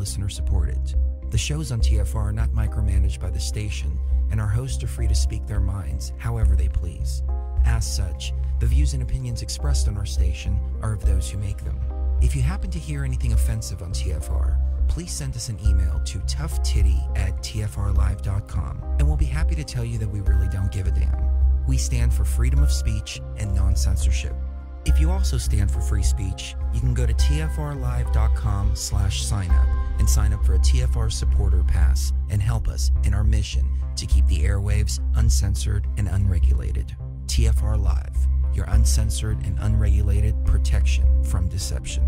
listener-supported. The shows on TFR are not micromanaged by the station, and our hosts are free to speak their minds however they please. As such, the views and opinions expressed on our station are of those who make them. If you happen to hear anything offensive on TFR, please send us an email to toughtitty@tfrlive.com, and we'll be happy to tell you that we really don't give a damn. We stand for freedom of speech and non-censorship. If you also stand for free speech, you can go to tfrlive.com/signup and sign up for a TFR supporter pass and help us in our mission to keep the airwaves uncensored and unregulated. TFR Live, your uncensored and unregulated protection from deception.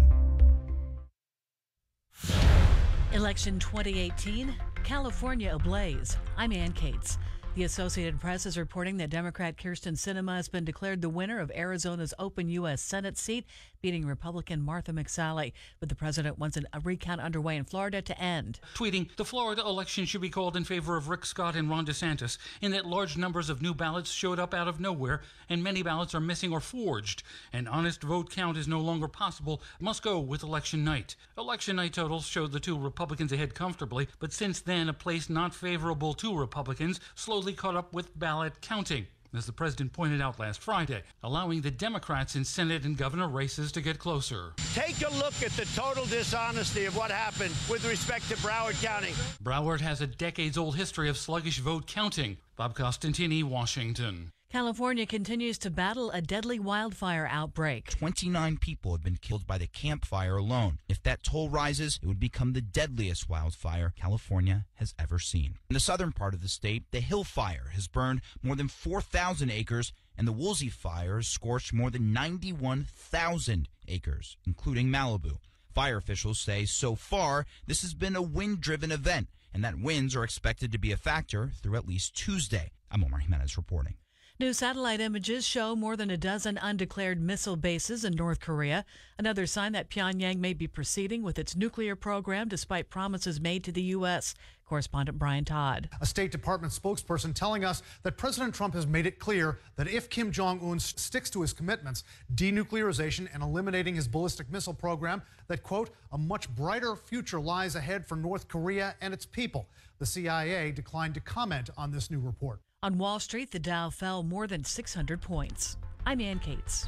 Election 2018, California ablaze. I'm Ann Cates. The Associated Press is reporting that Democrat Kyrsten Sinema has been declared the winner of Arizona's open U.S. Senate seat, beating Republican Martha McSally. But the president wants a recount underway in Florida to end. Tweeting, the Florida election should be called in favor of Rick Scott and Ron DeSantis, in that large numbers of new ballots showed up out of nowhere, and many ballots are missing or forged. An honest vote count is no longer possible, must go with election night. Election night totals showed the two Republicans ahead comfortably, but since then, a place not favorable to Republicans slowly caught up with ballot counting, as the president pointed out last Friday, allowing the Democrats in Senate and governor races to get closer. Take a look at the total dishonesty of what happened with respect to Broward County. Broward has a decades-old history of sluggish vote counting. Bob Costantini, Washington. California continues to battle a deadly wildfire outbreak. 29 people have been killed by the Camp Fire alone. If that toll rises, it would become the deadliest wildfire California has ever seen. In the southern part of the state, the Hill Fire has burned more than 4,000 acres, and the Woolsey Fire has scorched more than 91,000 acres, including Malibu. Fire officials say so far this has been a wind-driven event, and that winds are expected to be a factor through at least Tuesday. I'm Omar Jimenez reporting. New satellite images show more than a dozen undeclared missile bases in North Korea, another sign that Pyongyang may be proceeding with its nuclear program despite promises made to the U.S. Correspondent Brian Todd. A State Department spokesperson telling us that President Trump has made it clear that if Kim Jong-un sticks to his commitments, denuclearization and eliminating his ballistic missile program, that, quote, a much brighter future lies ahead for North Korea and its people. The CIA declined to comment on this new report. On Wall Street, the Dow fell more than 600 points. I'm Ann Cates.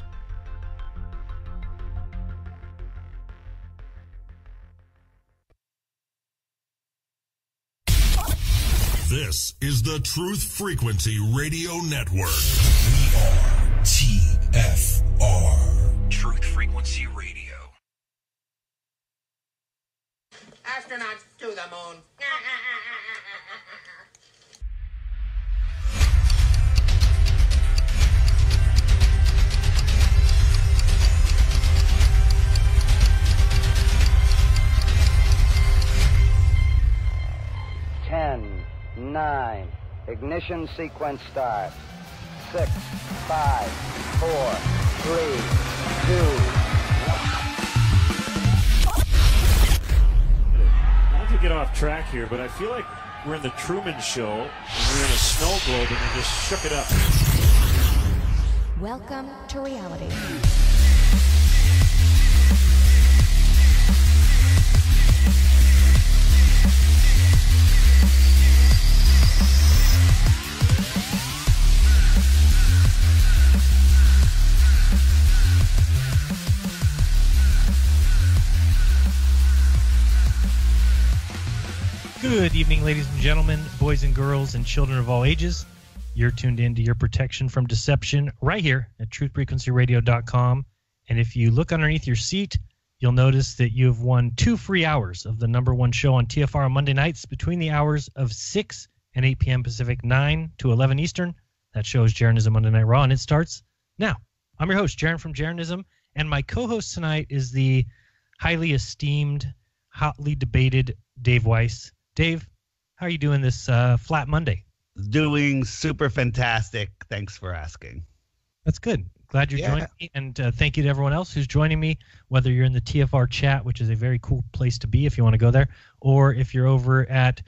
This is the Truth Frequency Radio Network. We are TFR. Truth Frequency Radio. Astronauts to the moon. 10, 9, ignition sequence start. 6, 5, 4, 3, 2, 1. Not to get off track here, but I feel like we're in the Truman Show, and we're in a snow globe, and they just shook it up. Welcome to reality. Good evening, ladies and gentlemen, boys and girls, and children of all ages. You're tuned in to your protection from deception right here at truthfrequencyradio.com. And if you look underneath your seat, you'll notice that you have won 2 free hours of the #1 show on TFR on Monday nights between the hours of 6 and 8 p.m. Pacific, 9 to 11 Eastern. That show is Jeranism Monday Night Raw, and it starts now. I'm your host, Jeran from Jeranism, and my co-host tonight is the highly esteemed, hotly debated Dave Weiss. Dave, how are you doing this flat Monday? Doing super fantastic. Thanks for asking. That's good. Glad you're joining me, and thank you to everyone else who's joining me, whether you're in the TFR chat, which is a very cool place to be if you want to go there, or if you're over at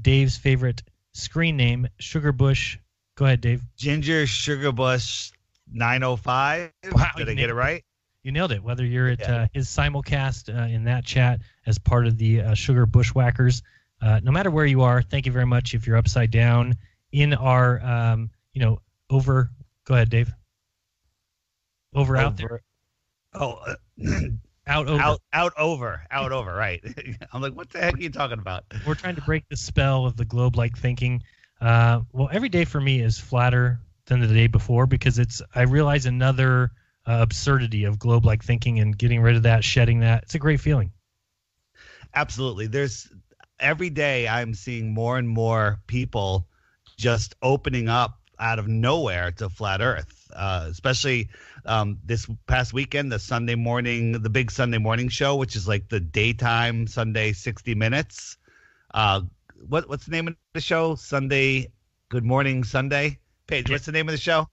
Dave's favorite screen name, Sugarbush. Go ahead, Dave. Ginger Sugarbush 905. Wow, Did I get it right? You nailed it. Whether you're at his simulcast in that chat as part of the Sugar Bushwhackers, no matter where you are, thank you very much. If you're upside down in our, over. Go ahead, Dave. Over out there. Oh, out over. Out over. Right. I'm like, what the heck are you talking about? We're trying to break the spell of the globe-like thinking. Well, every day for me is flatter than the day before because I realize another absurdity of globe-like thinking and getting rid of that, shedding that. It's a great feeling. Absolutely. Every day I'm seeing more and more people just opening up out of nowhere to flat Earth, especially this past weekend, the big Sunday morning show, which is like the daytime Sunday 60 Minutes. What's the name of the show? Sunday, Good Morning Sunday? Paige, what's the name of the show?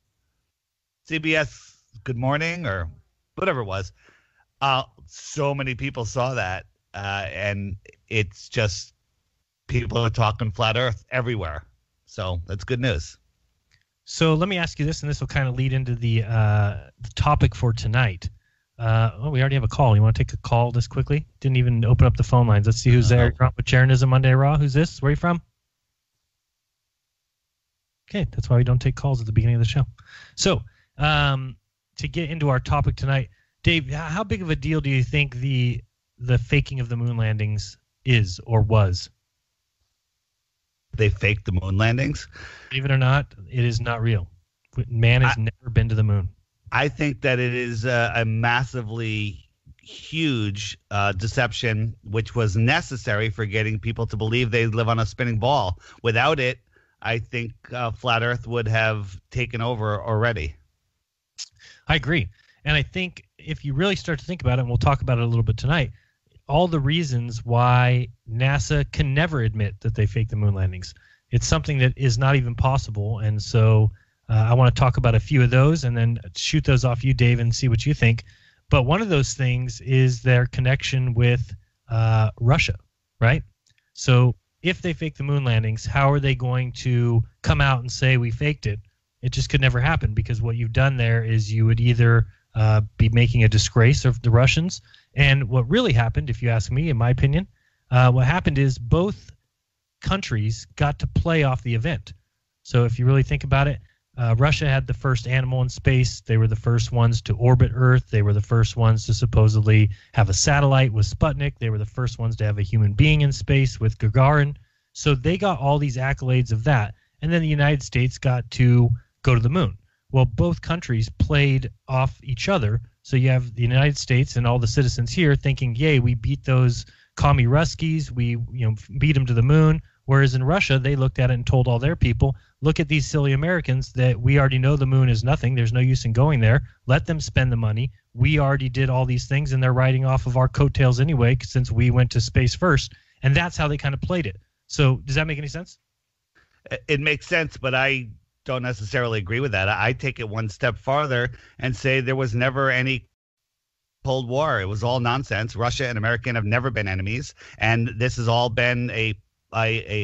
CBS Good Morning or whatever it was. So many people saw that, and it's just people are talking flat Earth everywhere. So that's good news. So let me ask you this, and this will kind of lead into the topic for tonight. We already have a call. You want to take a call this quickly? Didn't even open up the phone lines. Let's see who's there. You're on with Jeranism Monday Raw. Who's this? Where are you from? Okay, that's why we don't take calls at the beginning of the show. So to get into our topic tonight, Dave, how big of a deal do you think the faking of the moon landings is or was? They faked the moon landings? Believe it or not, it is not real. Man has never been to the moon. I think that it is a massively huge deception, which was necessary for getting people to believe they live on a spinning ball. Without it, I think flat Earth would have taken over already. I agree. And I think if you really start to think about it, and we'll talk about it a little bit tonight, all the reasons why NASA can never admit that they faked the moon landings. It's something that is not even possible. And so I want to talk about a few of those and then shoot those off you, Dave, and see what you think. But one of those things is their connection with Russia, right? So if they fake the moon landings, how are they going to come out and say we faked it? It just could never happen because what you've done there is you would either be making a disgrace of the Russians. And what really happened, if you ask me, in my opinion, what happened is both countries got to play off the event. So if you really think about it, Russia had the first animal in space. They were the first ones to orbit Earth. They were the first ones to supposedly have a satellite with Sputnik. They were the first ones to have a human being in space with Gagarin. So they got all these accolades of that. And then the United States got to go to the moon. Well, both countries played off each other. So you have the United States and all the citizens here thinking, yay, we beat those commie Ruskies. We beat them to the moon. Whereas in Russia, they looked at it and told all their people, look at these silly Americans that we already know the moon is nothing. There's no use in going there. Let them spend the money. We already did all these things, and they're riding off of our coattails anyway since we went to space first. And that's how they kind of played it. So does that make any sense? It makes sense, but I don't necessarily agree with that. I take it one step farther and say there was never any Cold War. It was all nonsense. Russia and America have never been enemies, and this has all been a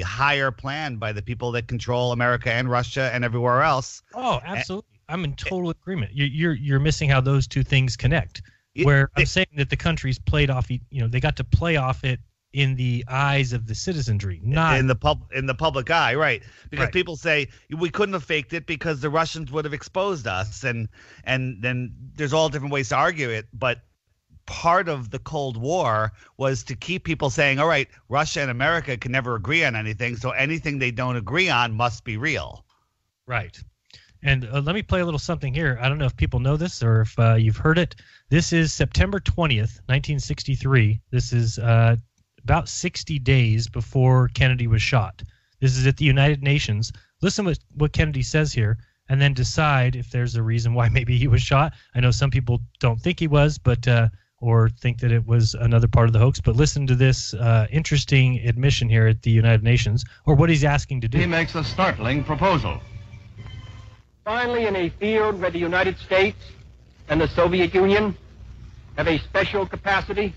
higher plan by the people that control America and Russia and everywhere else. Oh, absolutely. I'm in total agreement. You're missing how those two things connect. Where I'm saying that the countries played off, they got to play off it in the eyes of the citizenry, not in the public eye, right? Because people say we couldn't have faked it because the Russians would have exposed us, and then there's all different ways to argue it, but part of the Cold War was to keep people saying, all right, Russia and America can never agree on anything, so anything they don't agree on must be real. Right. And let me play a little something here. I don't know if people know this or if you've heard it. This is September 20th, 1963. This is about 60 days before Kennedy was shot. This is at the United Nations. Listen to what Kennedy says here, and then decide if there's a reason why maybe he was shot. I know some people don't think he was, but or think that it was another part of the hoax. But listen to this interesting admission here at the United Nations, or what he's asking to do. He makes a startling proposal. Finally, in a field where the United States and the Soviet Union have a special capacity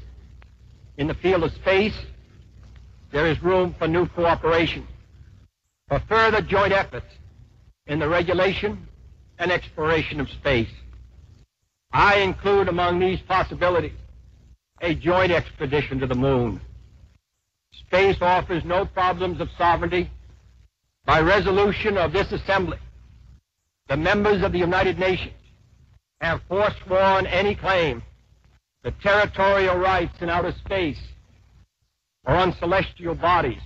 in the field of space, there is room for new cooperation, for further joint efforts in the regulation and exploration of space. I include among these possibilities a joint expedition to the moon. Space offers no problems of sovereignty. By resolution of this assembly, the members of the United Nations have forsworn any claim to territorial rights in outer space or on celestial bodies,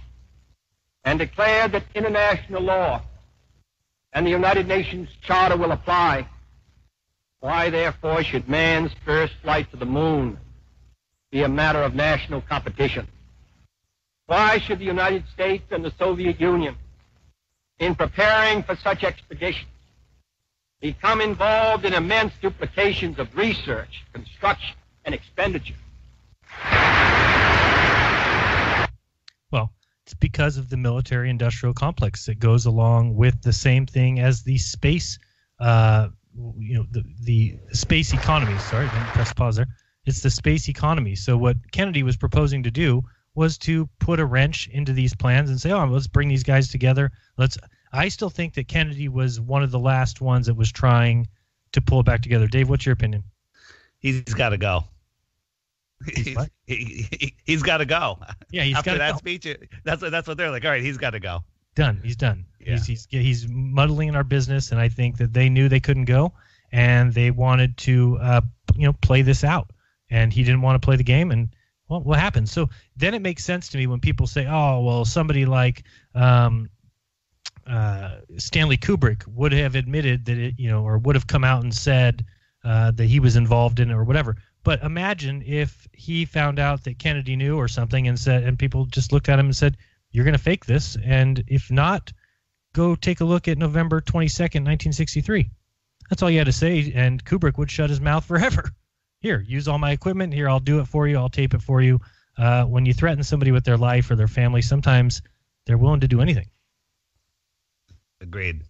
and declared that international law and the United Nations Charter will apply. Why, therefore, should man's first flight to the moon be a matter of national competition? Why should the United States and the Soviet Union, in preparing for such expeditions, become involved in immense duplications of research, construction, and expenditure? Well, it's because of the military-industrial complex that goes along with the same thing as the space, the space economy. Sorry, didn't press pause there. It's the space economy. So what Kennedy was proposing to do was to put a wrench into these plans and say, oh, let's bring these guys together. I still think that Kennedy was one of the last ones that was trying to pull it back together. Dave, what's your opinion? He's got to go. He's got to go. Yeah, he's after got that go. speech. That's what they're like. All right, he's got to go. Done. He's done. Yeah. He's muddling in our business, and I think that they knew they couldn't go, and they wanted to play this out, and he didn't want to play the game, and well, what happened? So then it makes sense to me when people say, oh, well, somebody like Stanley Kubrick would have admitted that it, or would have come out and said that he was involved in it or whatever. But imagine if he found out that Kennedy knew or something and people just looked at him and said, you're going to fake this. And if not, go take a look at November 22nd, 1963. That's all you had to say. And Kubrick would shut his mouth forever. Here, use all my equipment. Here, I'll do it for you. I'll tape it for you. When you threaten somebody with their life or their family, sometimes they're willing to do anything. Agreed.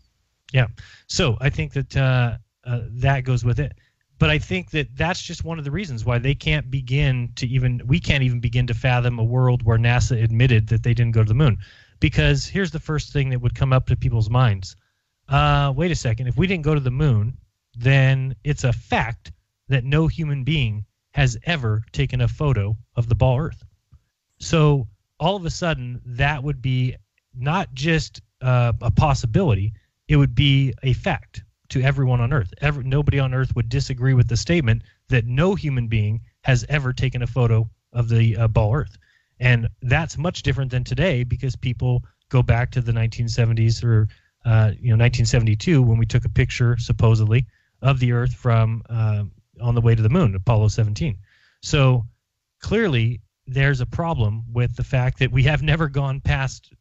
Yeah. So I think that that goes with it. But I think that that's just one of the reasons why we can't even begin to fathom a world where NASA admitted that they didn't go to the moon. Because here's the first thing that would come up to people's minds. Wait a second. If we didn't go to the moon, then it's a fact that no human being has ever taken a photo of the ball Earth. So all of a sudden, that would be not just a possibility, it would be a fact to everyone on Earth. Nobody on Earth would disagree with the statement that no human being has ever taken a photo of the ball Earth. And that's much different than today because people go back to the 1970s or 1972 when we took a picture, supposedly, of the Earth from on the way to the moon, Apollo 17. So clearly there's a problem with the fact that we have never gone past,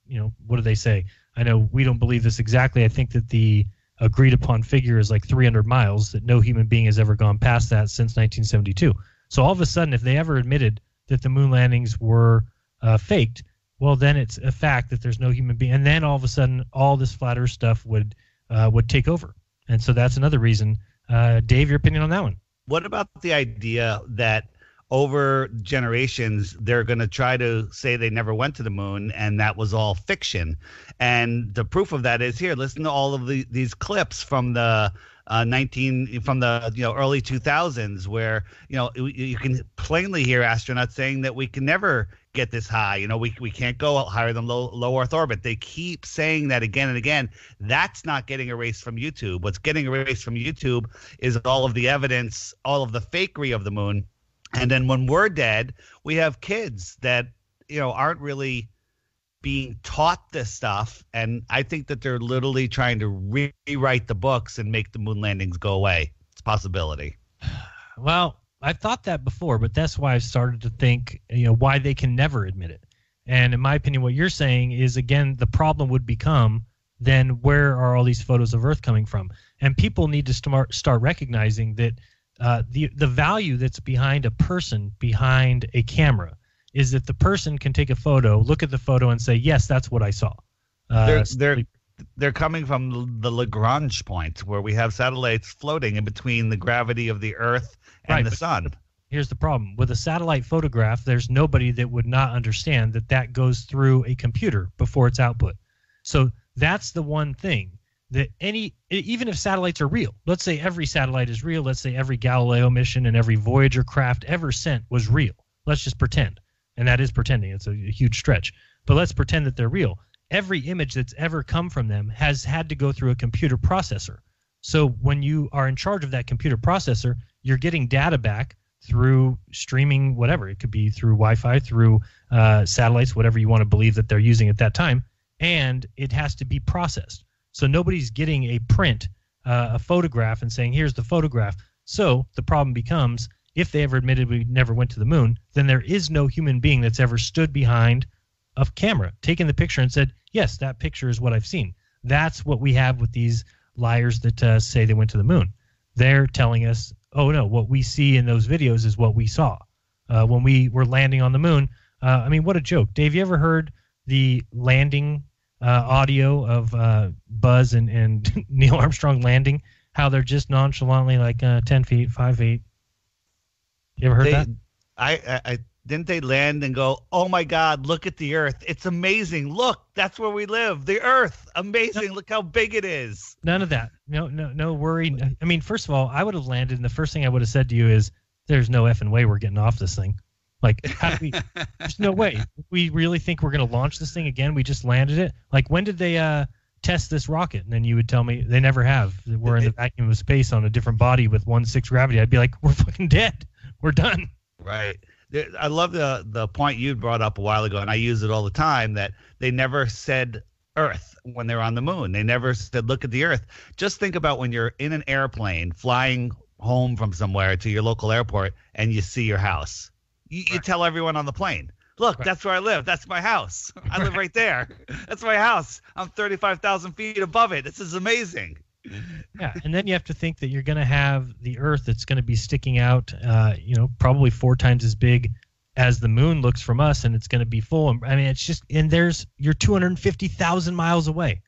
what do they say? I know we don't believe this exactly. I think that the agreed upon figure is like 300 miles, that no human being has ever gone past that since 1972. So all of a sudden, if they ever admitted that the moon landings were faked, well, then it's a fact that there's no human being. And then all of a sudden, all this flat Earth stuff would take over. And so that's another reason. Dave, your opinion on that one? What about the idea that over generations, they're going to try to say they never went to the moon and that was all fiction? And the proof of that is here. Listen to all of these clips from the early 2000s where, you can plainly hear astronauts saying that we can never get this high. We can't go higher than low Earth orbit. They keep saying that again and again. That's not getting erased from YouTube. What's getting erased from YouTube is all of the evidence, all of the fakery of the moon. And then when we're dead, we have kids that, aren't really being taught this stuff. And I think that they're literally trying to rewrite the books and make the moon landings go away. It's a possibility. Well, I've thought that before, but that's why I've started to think, why they can never admit it. And in my opinion, what you're saying is, again, the problem would become, then where are all these photos of Earth coming from? And people need to start recognizing that the value that's behind a person, behind a camera, is that the person can take a photo, look at the photo, and say, yes, that's what I saw. They're coming from the Lagrange point, where we have satellites floating in between the gravity of the Earth and the sun. Here's the problem. With a satellite photograph, there's nobody that would not understand that goes through a computer before it's output. So that's the one thing that even if satellites are real, let's say every satellite is real, let's say every Galileo mission and every Voyager craft ever sent was real. Let's just pretend. And that is pretending. It's a huge stretch. But let's pretend that they're real. Every image that's ever come from them has had to go through a computer processor. So when you are in charge of that computer processor, you're getting data back through streaming, whatever. It could be through Wi-Fi, through satellites, whatever you want to believe that they're using at that time. And it has to be processed. So nobody's getting a print, a photograph, and saying, here's the photograph. So the problem becomes, if they ever admitted we never went to the moon, then there is no human being that's ever stood behind a camera, taken the picture and said, yes, that picture is what I've seen. That's what we have with these liars that say they went to the moon. They're telling us, oh, no, what we see in those videos is what we saw when we were landing on the moon. I mean, what a joke. Dave, you ever heard the landing audio of Buzz and Neil Armstrong landing, how they're just nonchalantly like 10 feet, 5 feet? You ever heard that? I didn't they land and go, oh my God, look at the Earth. It's amazing. Look, that's where we live. The Earth. Amazing. Look how big it is. None of that. No worry. I mean, first of all, I would have landed, and the first thing I would have said to you is, there's no effing way we're getting off this thing. Like, how do we, there's no way. We really think we're going to launch this thing again? We just landed it. Like, when did they test this rocket? And then you would tell me they never have. We're in the vacuum of space on a different body with 1/6 gravity. I'd be like, we're fucking dead. We're done. Right. I love the point you brought up a while ago, and I use it all the time, that they never said Earth when they're on the moon. They never said, look at the Earth. Just think about when you're in an airplane flying home from somewhere to your local airport and you see your house. You tell everyone on the plane, look, that's where I live. That's my house. I live right there. That's my house. I'm 35,000 feet above it. This is amazing. Yeah, and then you have to think that you're going to have the Earth that's going to be sticking out, probably 4 times as big as the moon looks from us, and it's going to be full. I mean, it's just, and you're 250,000 miles away.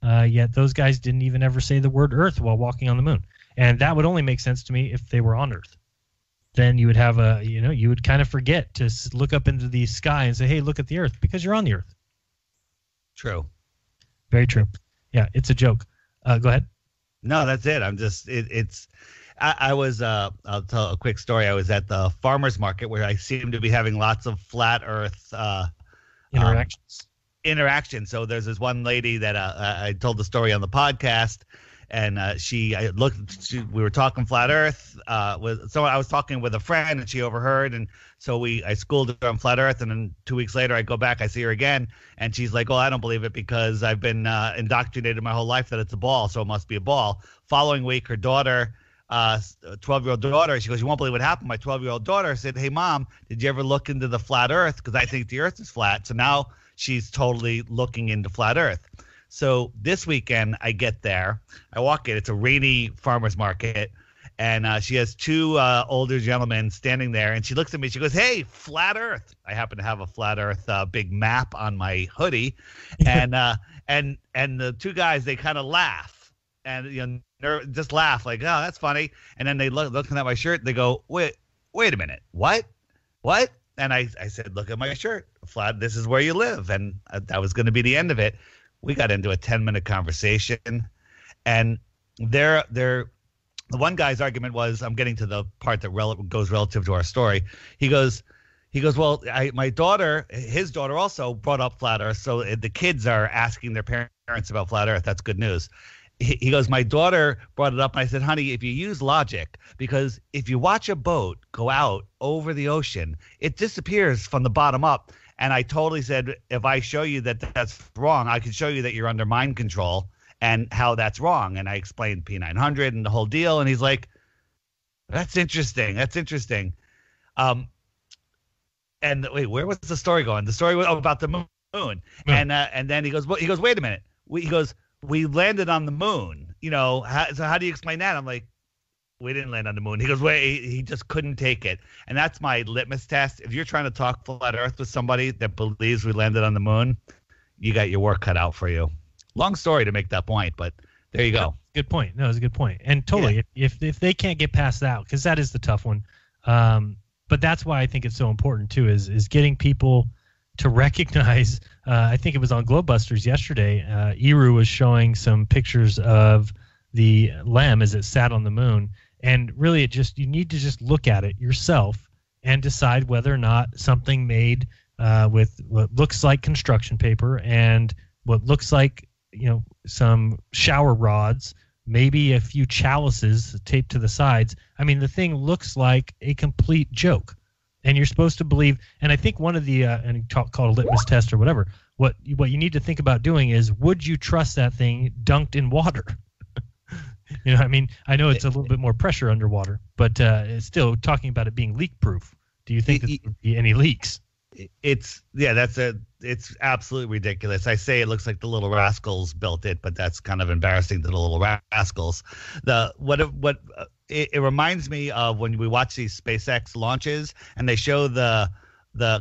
Yet those guys didn't even ever say the word Earth while walking on the moon. And that would only make sense to me if they were on Earth. Then you would have you would kind of forget to look up into the sky and say, hey, look at the Earth, because you're on the Earth. True. Very true. Yeah, it's a joke. Go ahead. No, that's it. I'm just, I was, I'll tell a quick story. I was at the farmer's market where I seem to be having lots of flat Earth interactions. So there's this one lady that I told the story on the podcast, and we were talking flat Earth. I was talking with a friend, and she overheard, and so I schooled her on flat Earth, and then 2 weeks later I go back, I see her again, and she's like, well, I don't believe it because I've been indoctrinated my whole life that it's a ball, so it must be a ball. Following week, her daughter, 12-year-old daughter, she goes, you won't believe what happened. My 12-year-old daughter said, hey, Mom, did you ever look into the flat Earth? Because I think the Earth is flat. So now she's totally looking into flat Earth. So this weekend I get there. I walk in. It's a rainy farmer's market. And she has 2 older gentlemen standing there. And she looks at me. She goes, hey, flat Earth. I happen to have a flat Earth big map on my hoodie. And the 2 guys, they kind of laugh. And just laugh like, oh, that's funny. And then they looking at my shirt. They go, wait a minute. What? And I said, look at my shirt. Flat. This is where you live. And that was going to be the end of it. We got into a 10-minute conversation, and the one guy's argument was, I'm getting to the part that goes relative to our story. He goes, well, his daughter also brought up flat Earth, so the kids are asking their parents about flat Earth. That's good news. He goes, my daughter brought it up, and I said, honey, if you use logic, because if you watch a boat go out over the ocean, it disappears from the bottom up. And I totally said, if I show you that that's wrong, I can show you that you're under mind control and how that's wrong. And I explained P900 and the whole deal. And he's like, that's interesting. And wait, where was the story going? The story was about the moon. And then he goes, wait a minute. We landed on the moon. So how do you explain that? I'm like, we didn't land on the moon. He goes, wait, he just couldn't take it. And that's my litmus test. If you're trying to talk flat Earth with somebody that believes we landed on the moon, you got your work cut out for you. Long story to make that point, but there you go. Good point. No, it's a good point. And totally, yeah. if they can't get past that, because that is the tough one. But that's why I think it's so important too, is getting people to recognize, I think it was on Globebusters yesterday, Eru was showing some pictures of the LEM as it sat on the moon. And really, you need to just look at it yourself and decide whether or not something made with what looks like construction paper and what looks like, some shower rods, maybe a few chalices taped to the sides. I mean, the thing looks like a complete joke. And you're supposed to believe, and I think one of the, called a litmus test or whatever, what you need to think about doing is, would you trust that thing dunked in water? I know it's a little bit more pressure underwater, but it's still talking about it being leak-proof. Do you think that there would be any leaks? It's absolutely ridiculous. I say it looks like the Little Rascals built it, but that's kind of embarrassing to the Little Rascals. It reminds me of when we watch these SpaceX launches and they show the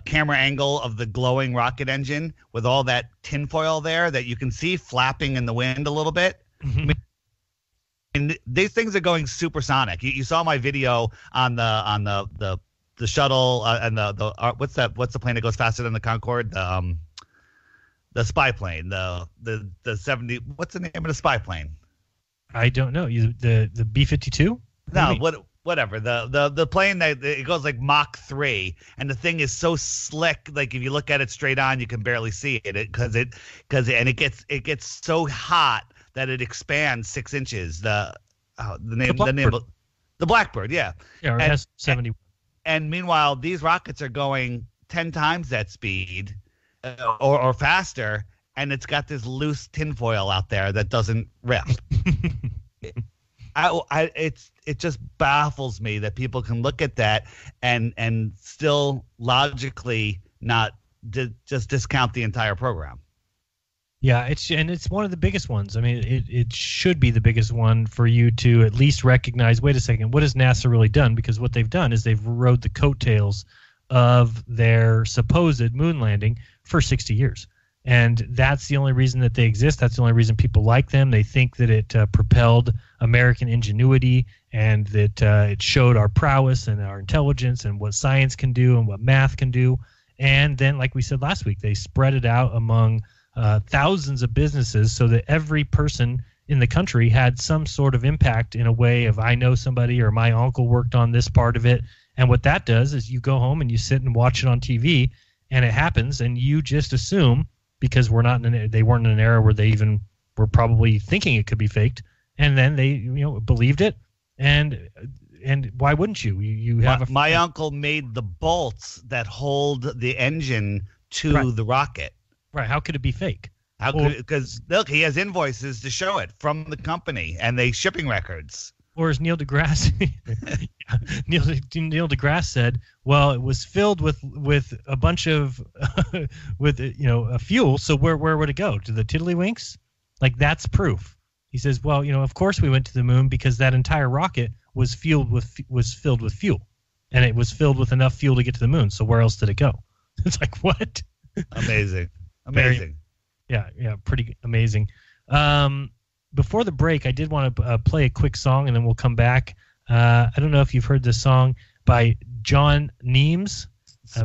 camera angle of the glowing rocket engine with all that tinfoil there that you can see flapping in the wind a little bit. Mm-hmm. And these things are going supersonic. You saw my video on the shuttle and what's the plane that goes faster than the Concorde? The spy plane. The 70. What's the name of the spy plane? I don't know. The B-52? No, whatever. The plane that it goes like Mach 3, and the thing is so slick. Like if you look at it straight on, you can barely see it because it gets so hot that it expands 6 inches. The Blackbird, yeah. Yeah, or S-70. And meanwhile, these rockets are going 10 times that speed or faster, and it's got this loose tinfoil out there that doesn't rip. It just baffles me that people can look at that and still logically not just discount the entire program. Yeah, it's one of the biggest ones. I mean, it should be the biggest one for you to at least recognize, wait a second, what has NASA really done? Because what they've done is they've rode the coattails of their supposed moon landing for 60 years. And that's the only reason that they exist. That's the only reason people like them. They think that it propelled American ingenuity and that it showed our prowess and our intelligence and what science can do and what math can do. And then, like we said last week, they spread it out among thousands of businesses so that every person in the country had some sort of impact in a way of, I know somebody or my uncle worked on this part of it. And what that does is you go home and you sit and watch it on TV and it happens and you just assume, because they weren't in an era where they even were probably thinking it could be faked, and then they believed it. And why wouldn't you? You have my uncle made the bolts that hold the engine to the rocket. Right. How could it be fake? Because look, he has invoices to show it from the company and they shipping records. Or as Neil deGrasse Neil deGrasse said, well, it was filled with a bunch of a fuel. So where would it go? To the Tiddlywinks? Like, that's proof. He says, well, of course we went to the moon because that entire rocket was filled with fuel, and it was filled with enough fuel to get to the moon. So where else did it go? It's like, what? Amazing. Yeah, pretty amazing. Before the break, I did want to play a quick song, and then we'll come back. I don't know if you've heard this song by John Neems.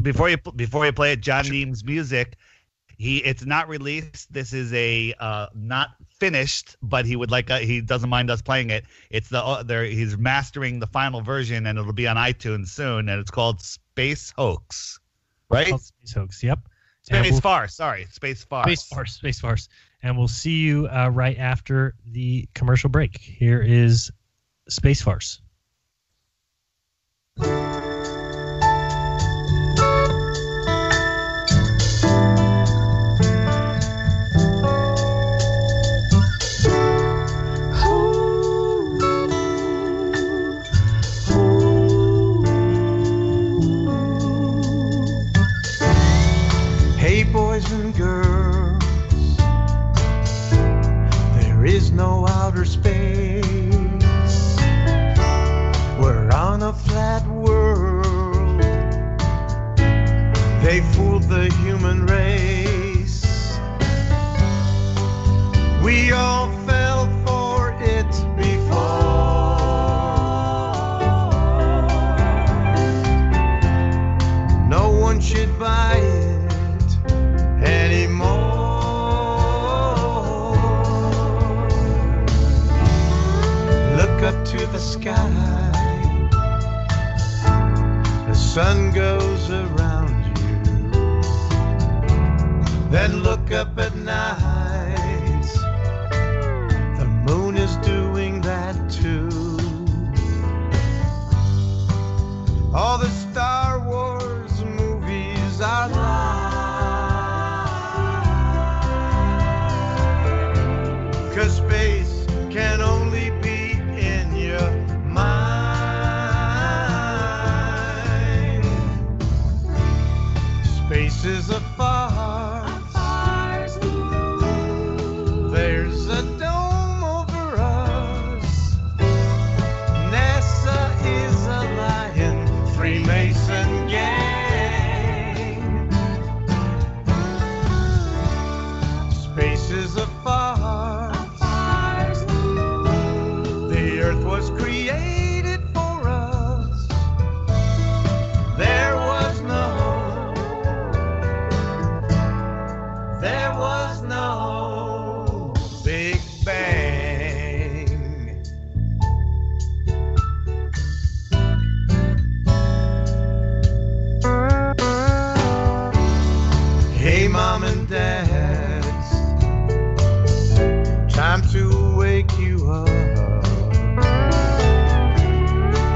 Before you play it, John Neems' music, it's not released. This is a not finished, but he doesn't mind us playing it. It's he's mastering the final version, and it'll be on iTunes soon, and it's called Space Hoax, right? Space Hoax, yep. Space Farce. Sorry, Space Farce. Space Farce. And we'll see you right after the commercial break. Here is Space Farce. Hey, boys and girls, there is no outer space. We're on a flat world. They fooled the human race. We all fell for it before. No one should buy it. sky. The sun goes around you, then look up at night. The moon is doing that too. All the Star Wars movies are lies, 'cause space can only be in your mind. Space is a farce. There's a dome over us. NASA is a lying Freemason gang. Space is a farce. The Earth was created for us. There was no Big Bang. Hey, Mom and Dads, time to wake you up.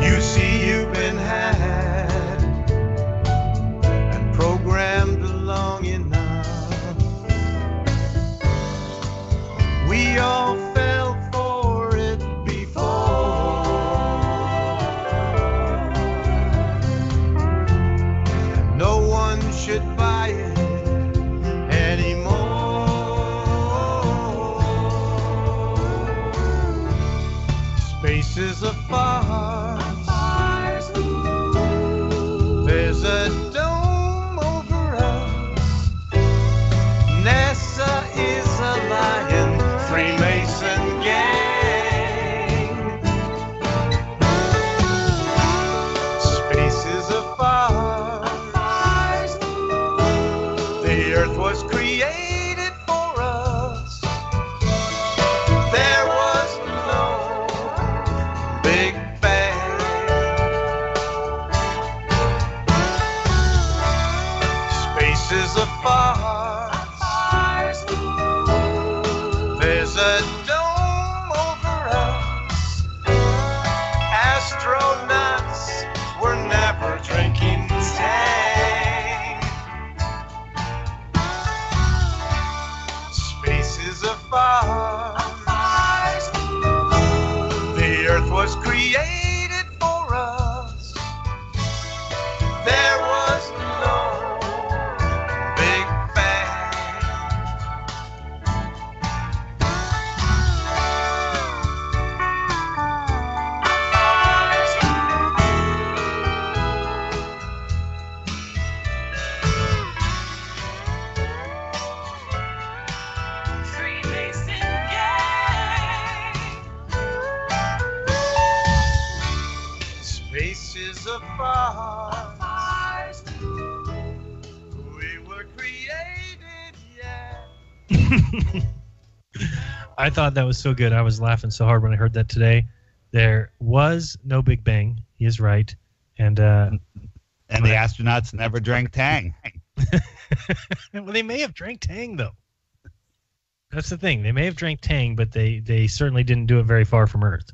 You see you've been had and programmed long enough. We all fell for it before, and no one should buy it anymore. Space is a farce. There's a dome over us. NASA is a lying Freemason gang. Space is a farce. The Earth was created for us. There was no Big Bang. Space is a farce. There's a dome over us. Astronauts were never drinking Tang. Space is a farce. The Earth was created for us. There was no Big Bang. Space is a farce. We were created, yeah. I thought that was so good. I was laughing so hard when I heard that today. There was no Big Bang. He is right. And the astronauts never drank Tang. Well, they may have drank Tang, though. That's the thing. They may have drank Tang, but they certainly didn't do it very far from Earth.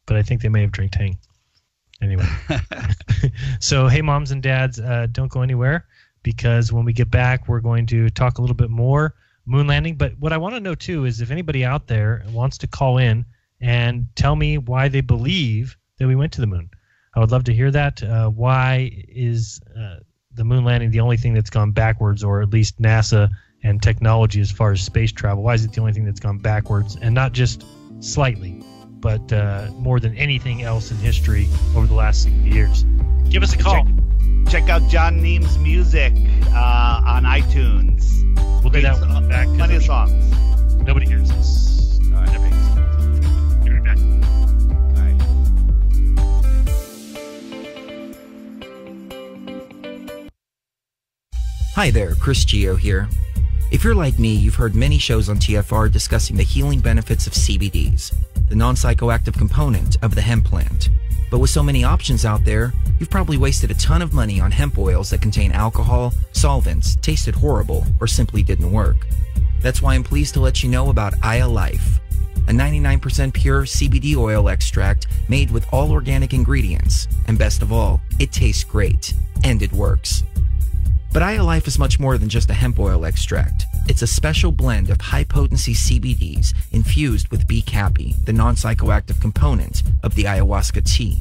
But I think they may have drank Tang. Anyway. So, hey, moms and dads, don't go anywhere, because when we get back, we're going to talk a little bit more moon landing. But what I want to know, too, is if anybody out there wants to call in and tell me why they believe that we went to the moon. I would love to hear that. Why is the moon landing the only thing that's gone backwards, or at least NASA and technology as far as space travel? Why is it the only thing that's gone backwards, and not just slightly, but more than anything else in history over the last 60 years? Give us a call. Check out John Neem's music on iTunes. We'll do that when we get back. Plenty of songs. Nobody hears us. All right, that makes sense. Be right back. Hi there, Chris Gio here. If you're like me, you've heard many shows on TFR discussing the healing benefits of CBDs. the non-psychoactive component of the hemp plant. But with so many options out there, you've probably wasted a ton of money on hemp oils that contain alcohol, solvents, tasted horrible, or simply didn't work. That's why I'm pleased to let you know about Aya Life, a 99% pure CBD oil extract made with all organic ingredients. And best of all, it tastes great. And it works. But Aya Life is much more than just a hemp oil extract. It's a special blend of high-potency CBDs infused with B-Cappy, the non-psychoactive component of the ayahuasca tea.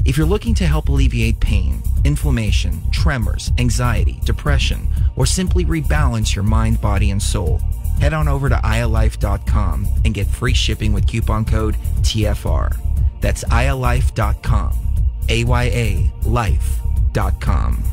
If you're looking to help alleviate pain, inflammation, tremors, anxiety, depression, or simply rebalance your mind, body, and soul, head on over to ayalife.com and get free shipping with coupon code TFR. That's ayalife.com. AYALife.com.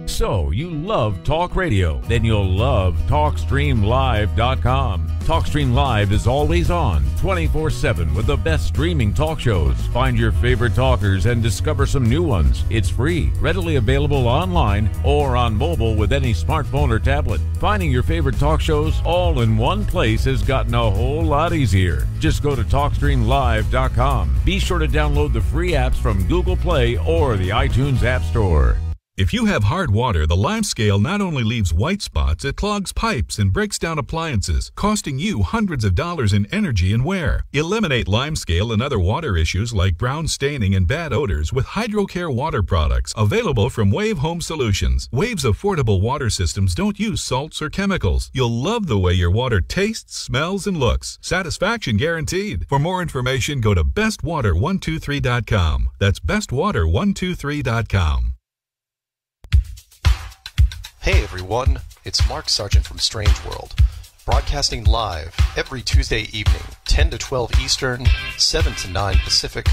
So, you love talk radio? Then you'll love TalkStreamLive.com. TalkStream Live is always on, 24/7 with the best streaming talk shows. Find your favorite talkers and discover some new ones. It's free, readily available online or on mobile with any smartphone or tablet. Finding your favorite talk shows all in one place has gotten a whole lot easier. Just go to TalkStreamLive.com. Be sure to download the free apps from Google Play or the iTunes App Store. If you have hard water, the Lime Scale not only leaves white spots, it clogs pipes and breaks down appliances, costing you hundreds of dollars in energy and wear. Eliminate Lime Scale and other water issues like brown staining and bad odors with HydroCare water products available from Wave Home Solutions. Wave's affordable water systems don't use salts or chemicals. You'll love the way your water tastes, smells, and looks. Satisfaction guaranteed. For more information, go to bestwater123.com. That's bestwater123.com. Hey everyone, it's Mark Sargent from Strange World, broadcasting live every Tuesday evening, 10 to 12 Eastern, 7 to 9 Pacific,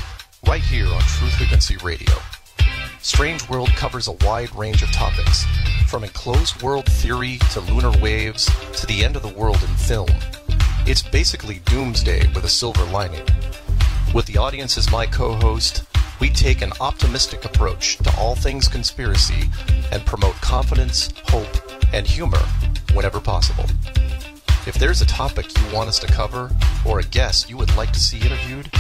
right here on Truth Frequency Radio. Strange World covers a wide range of topics, from enclosed world theory to lunar waves to the end of the world in film. It's basically doomsday with a silver lining. With the audience as my co-host, we take an optimistic approach to all things conspiracy and promote confidence, hope, and humor whenever possible. If there's a topic you want us to cover or a guest you would like to see interviewed,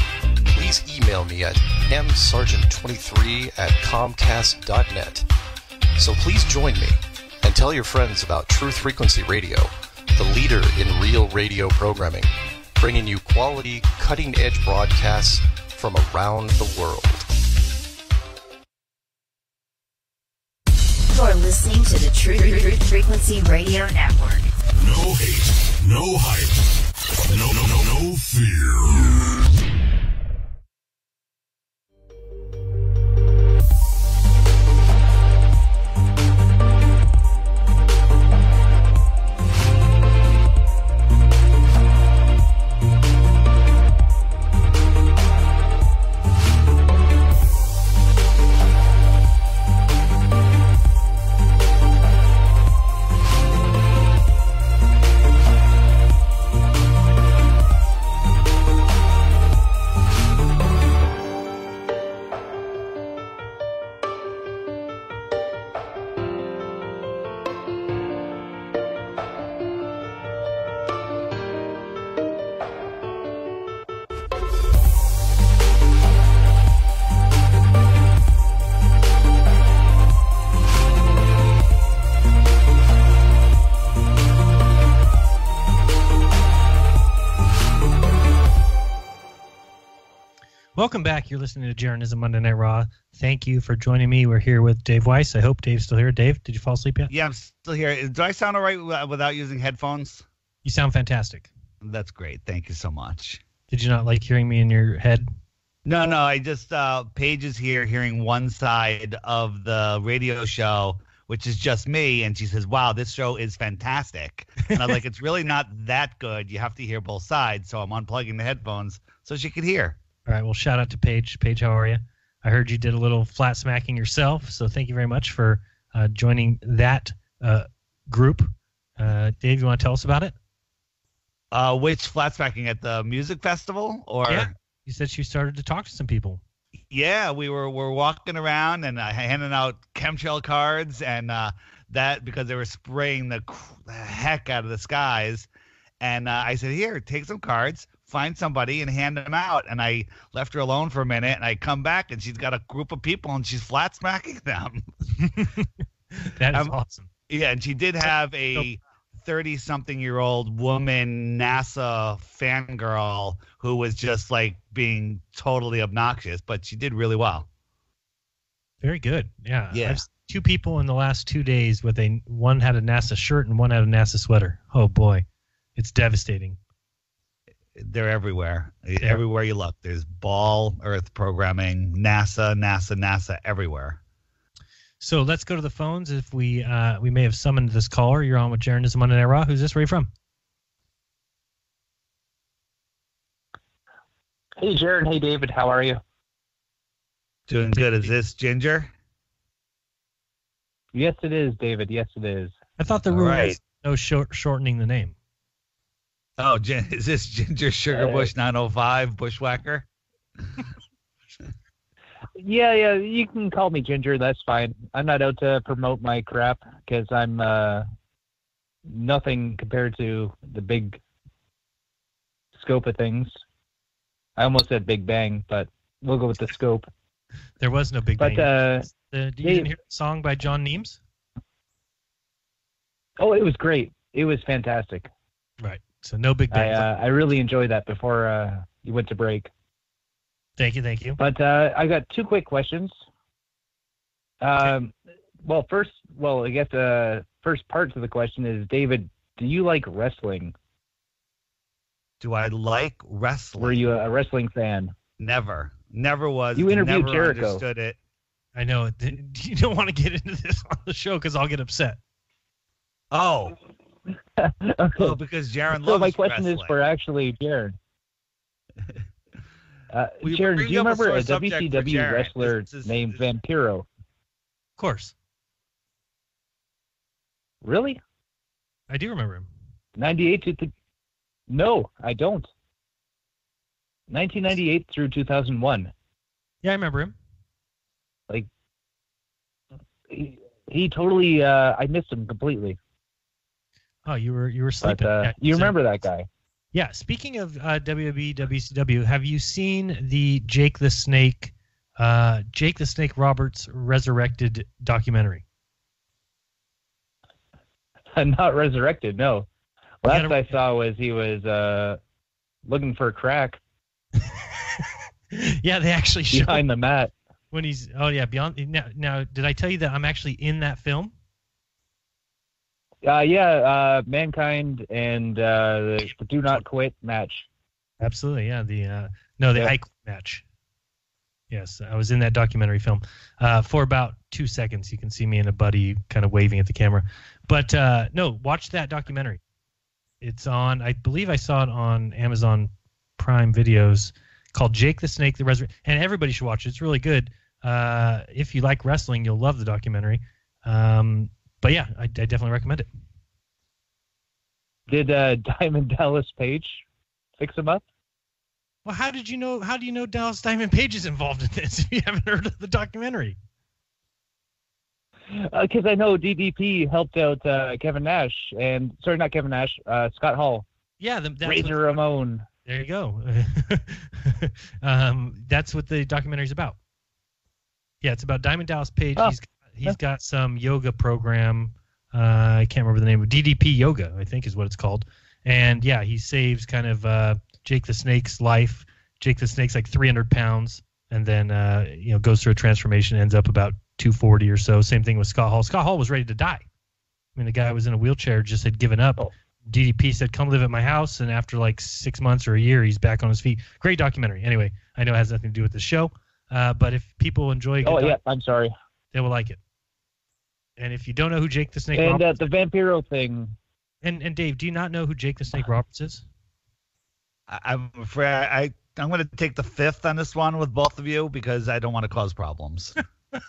please email me at msargent23@comcast.net. So please join me and tell your friends about Truth Frequency Radio, the leader in real radio programming, bringing you quality, cutting-edge broadcasts from around the world. You're listening to the Truth Frequency Radio Network. No hate, no hype, no fear. Welcome back. You're listening to Jeranism Monday Night Raw. Thank you for joining me. We're here with Dave Weiss. I hope Dave's still here. Dave, did you fall asleep yet? Yeah, I'm still here. Do I sound all right without using headphones? You sound fantastic. That's great. Thank you so much. Did you not like hearing me in your head? No. I just, Paige is here hearing one side of the radio show, which is just me. And she says, wow, this show is fantastic. And I'm like, it's really not that good. You have to hear both sides. So I'm unplugging the headphones so she could hear. All right. Well, shout out to Paige. Paige, how are you? I heard you did a little flat smacking yourself. So thank you very much for joining that group. Dave, you want to tell us about it? Which flat smacking at the music festival? Or yeah. You said you started to talk to some people. Yeah, we're walking around and handing out chemtrail cards and that because they were spraying the heck out of the skies. And I said, here, take some cards, find somebody, and hand them out. And I left her alone for a minute, and I come back, and she's got a group of people, and she's flat smacking them. That is awesome. Yeah, and she did have a 30-something-year-old woman NASA fangirl who was just like being totally obnoxious, but she did really well. Very good. Yeah. Yeah. I've seen 2 people in the last 2 days with one had a NASA shirt and one had a NASA sweater. Oh boy, it's devastating. They're everywhere. Everywhere you look, there's ball Earth programming, NASA everywhere. So let's go to the phones. If we may have summoned this caller. You're on with Jeranism RAW. Who's this? Where are you from? Hey, Jeran. Hey, David. How are you? Doing good. Is this Ginger? Yes, it is, David. Yes, it is. I thought the rule was no shortening the name. Oh, is this Ginger Sugarbush 905 Bushwhacker? Yeah, you can call me Ginger. That's fine. I'm not out to promote my crap because I'm nothing compared to the big scope of things. I almost said Big Bang, but we'll go with the scope. There was no Big Bang. Did you hear the song by John Neems? Oh, it was great. It was fantastic. Right. So no Big Bang. I really enjoyed that before you went to break. Thank you. But I got 2 quick questions. First part to the question is, David, do you like wrestling? Do I like wrestling? Were you a wrestling fan? Never was. You interviewed never Jericho. Understood it. I know. You don't want to get into this on the show because I'll get upset. Oh. Okay. Oh, because Jeran loves So my question wrestling. is for actually Jeran. We Jeran, bring do you up a remember sore a subject for WCW Jeran. wrestler named Vampiro? Of course. Really? I do remember him. 98 to No, I don't. 1998 through 2001. Yeah, I remember him. Like, he totally. I missed him completely. Oh, you were sleeping. But, you remember that guy? Yeah. Speaking of WWE, WCW, have you seen the Jake the Snake Roberts Resurrected documentary? Not resurrected. No. Last I saw was he was looking for crack. Yeah, they actually showed behind the mat when he's. Oh yeah, beyond. Now, did I tell you that I'm actually in that film? Mankind and the Do Not Quit match. Absolutely, yeah. The I Quit match. Yes, I was in that documentary film for about 2 seconds. You can see me and a buddy kind of waving at the camera. But no, watch that documentary. It's on. I believe I saw it on Amazon Prime Videos. Called Jake the Snake, the Resurrection, and everybody should watch it. It's really good. If you like wrestling, you'll love the documentary. But yeah, I definitely recommend it. Did Diamond Dallas Page fix him up? Well, how do you know Dallas Diamond Page is involved in this if you haven't heard of the documentary? Because I know DDP helped out Kevin Nash, not Kevin Nash, Scott Hall. Yeah, that's Razor Ramon. There you go. That's what the documentary's about. Yeah, it's about Diamond Dallas Page. Oh. He's got some yoga program. I can't remember the name of DDP Yoga, I think is what it's called. And yeah, he saves kind of Jake the Snake's life. Jake the Snake's like 300 pounds, and then goes through a transformation, ends up about 240 or so. Same thing with Scott Hall. Scott Hall was ready to die. I mean, the guy was in a wheelchair, just had given up. Oh. DDP said, come live at my house, and after like 6 months or a year, he's back on his feet. Great documentary. Anyway, I know it has nothing to do with the show, but if people enjoy I'm sorry. They will like it. And if you don't know who Jake the Snake and Roberts the Vampiro thing. And Dave, do you not know who Jake the Snake Roberts is? I'm afraid I'm going to take the fifth on this one with both of you because I don't want to cause problems. But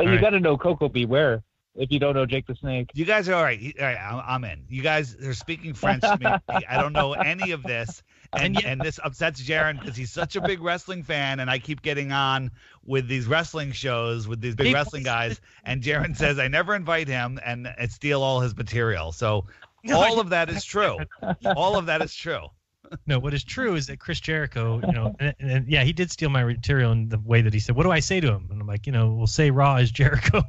you got to know Coco Beware. If you don't know Jake the Snake. You guys are all right. All right, I'm in. You guys are speaking French to me. I don't know any of this. And this upsets Jeran because he's such a big wrestling fan, and I keep getting on with these wrestling shows with these big wrestling guys, and Jeran says I never invite him and steal all his material. So All of that is true. All of that is true. No, what is true is that Chris Jericho, and yeah, he did steal my material in the way that he said, what do I say to him? And I'm like, we'll say Raw is Jericho.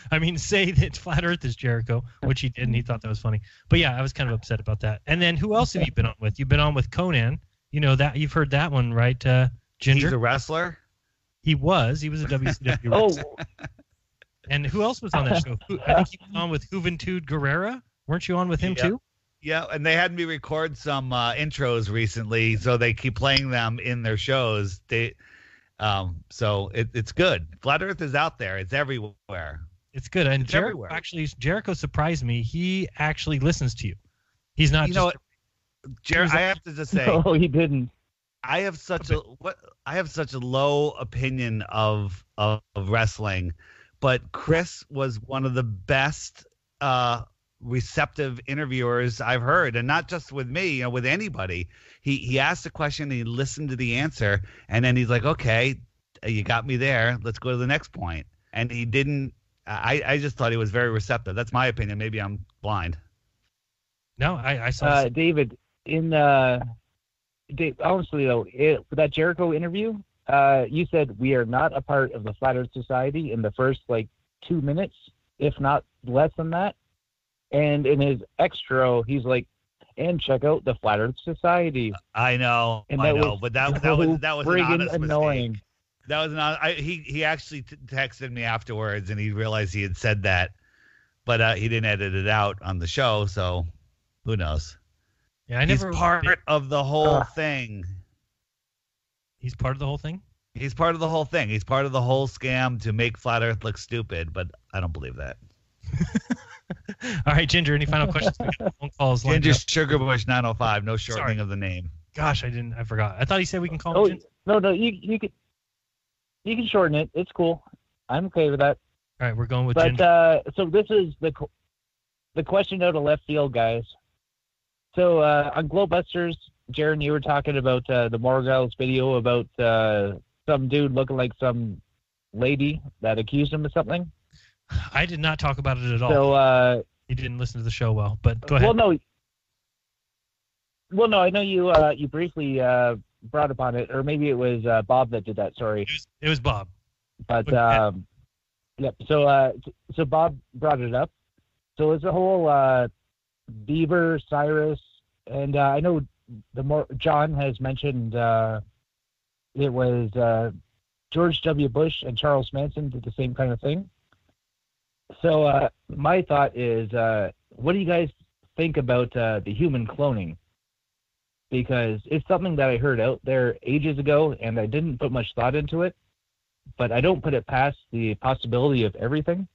I mean, say that Flat Earth is Jericho, which he did, and he thought that was funny. But yeah, I was kind of upset about that. And then who else have you been on with? You've been on with Conan. That you've heard that one, right, Ginger? He's a wrestler? He was a WCW wrestler. And who else was on that show? I think he was on with Juventud Guerrera. Weren't you on with him too? Yeah, and they had me record some intros recently, so they keep playing them in their shows. So it's good. Flat Earth is out there. It's everywhere. It's good. And Jericho surprised me. He actually listens to you. He's not I have to just say. No, he didn't. I have such a low opinion of wrestling, but Chris was one of the best receptive interviewers I've heard, and not just with me, with anybody. He asked a question and he listened to the answer, and then he's like, okay, you got me there, let's go to the next point. And he didn't. I just thought he was very receptive. That's my opinion. Maybe I'm blind. No, I saw David honestly though, for that Jericho interview, you said we are not a part of the Flat Earth Society in the first 2 minutes, if not less than that. And in his extra, he's like, and check out the Flat Earth Society. I know, but that was an honest annoying. Mistake. That was he actually texted me afterwards, and he realized he had said that, but he didn't edit it out on the show, so who knows? Yeah, he's part of the whole thing. He's part of the whole thing? He's part of the whole thing. He's part of the whole scam to make Flat Earth look stupid, but I don't believe that. All right, Ginger, any final questions? We got phone calls. Ginger Sugarbush 905, no shortening of the name. Gosh, I forgot. I thought he said we can call him Ginger. No, you can shorten it. It's cool. I'm okay with that. All right, we're going with Ginger. So this is the question out of left field, guys. So on Globebusters, Jeran, you were talking about the Morgals video about some dude looking like some lady that accused him of something. I did not talk about it at all. So you didn't listen to the show well, but go ahead. Well, no, I know you briefly brought upon it, or maybe it was Bob that did that. Sorry, it was Bob. But yep. So Bob brought it up. So it's a whole Beaver, Cyrus, and I know John has mentioned it was George W. Bush and Charles Manson did the same kind of thing. So my thought is, what do you guys think about the human cloning? Because it's something that I heard out there ages ago, and I didn't put much thought into it. But I don't put it past the possibility of everything.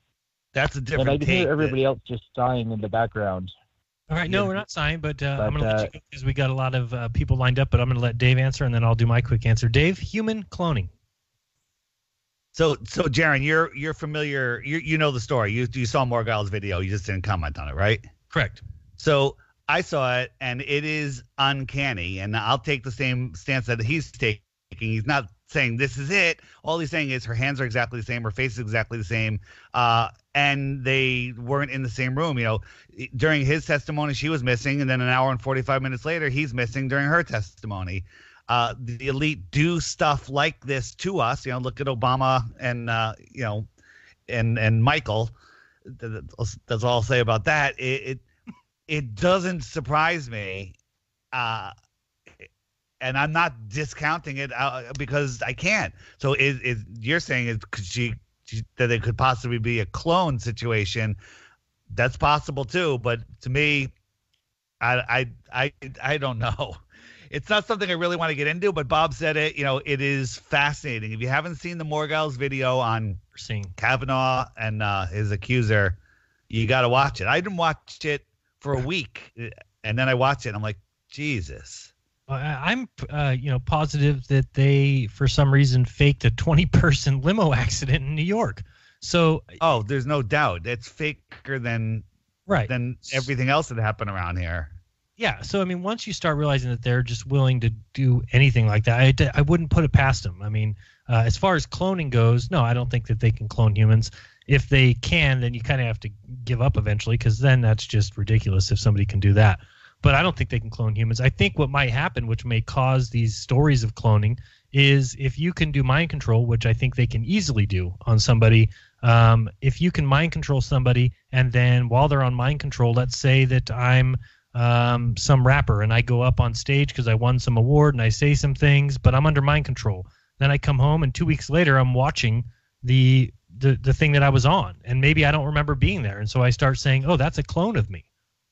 That's a different take. And I can hear everybody else just sighing in the background. All right, no, we're not sighing, but I'm going to let you go because we got a lot of people lined up, but I'm going to let Dave answer, and then I'll do my quick answer. Dave, human cloning. So Jeran, you're familiar. You know the story. You saw Morgal's video. You just didn't comment on it, right? Correct. So I saw it, and it is uncanny. And I'll take the same stance that he's taking. He's not saying this is it. All he's saying is her hands are exactly the same, her face is exactly the same, and they weren't in the same room. During his testimony, she was missing, and then an hour and 45 minutes later, he's missing during her testimony. The elite do stuff like this to us. Look at Obama and and Michael. That's all I'll say about that. It doesn't surprise me, and I'm not discounting it because I can't. So you're saying that it could possibly be a clone situation? That's possible too, but to me, I don't know. It's not something I really want to get into, but Bob said it. It is fascinating. If you haven't seen the Morgals video on Kavanaugh and his accuser, you got to watch it. I didn't watch it for a week, and then I watched it, and I'm like, Jesus. I'm positive that they, for some reason, faked a 20-person limo accident in New York. So, there's no doubt. It's faker than everything else that happened around here. Yeah, so I mean, once you start realizing that they're just willing to do anything like that, I wouldn't put it past them. I mean, as far as cloning goes, no, I don't think that they can clone humans. if they can, then you kind of have to give up eventually, because then that's just ridiculous if somebody can do that. But I don't think they can clone humans. I think what might happen, which may cause these stories of cloning, is if you can do mind control, which I think they can easily do on somebody. If you can mind control somebody, and then while they're on mind control, let's say that I'm some rapper and I go up on stage because I won some award and I say some things, but I'm under mind control. Then I come home and 2 weeks later I'm watching the thing that I was on, and maybe I don't remember being there, and so I start saying, oh, that's a clone of me.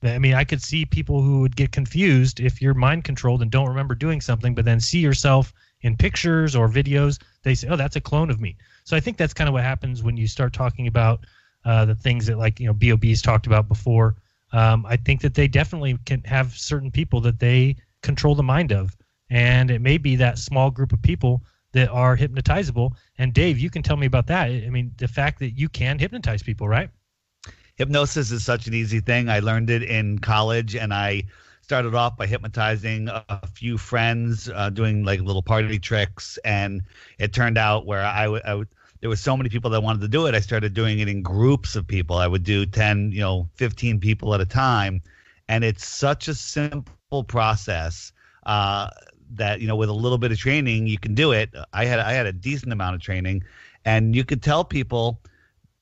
I mean, I could see people who would get confused if you're mind controlled and don't remember doing something, but then see yourself in pictures or videos. They say, oh, that's a clone of me. So I think that's kind of what happens when you start talking about the things that, like, B.O.B.'s talked about before. I think that they definitely can have certain people that they control the mind of, and it may be that small group of people that are hypnotizable. And Dave, you can tell me about that. I mean, the fact that you can hypnotize people, right? Hypnosis is such an easy thing. I learned it in college, and I started off by hypnotizing a few friends, doing like little party tricks, and it turned out where there was so many people that wanted to do it, I started doing it in groups of people. I would do 10, 15 people at a time, and it's such a simple process that, with a little bit of training, you can do it. I had a decent amount of training, and you could tell people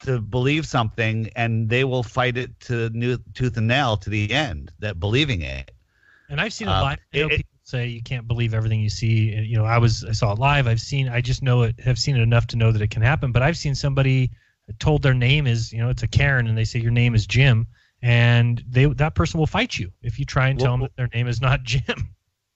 to believe something, and they will fight it to tooth and nail to the end, that believing it. And I've seen a lot. People say you can't believe everything you see. I saw it live. Have seen it enough to know that it can happen. But I've seen somebody told their name is, it's a Karen, and they say your name is Jim, and that person will fight you if you try and tell them that their name is not Jim.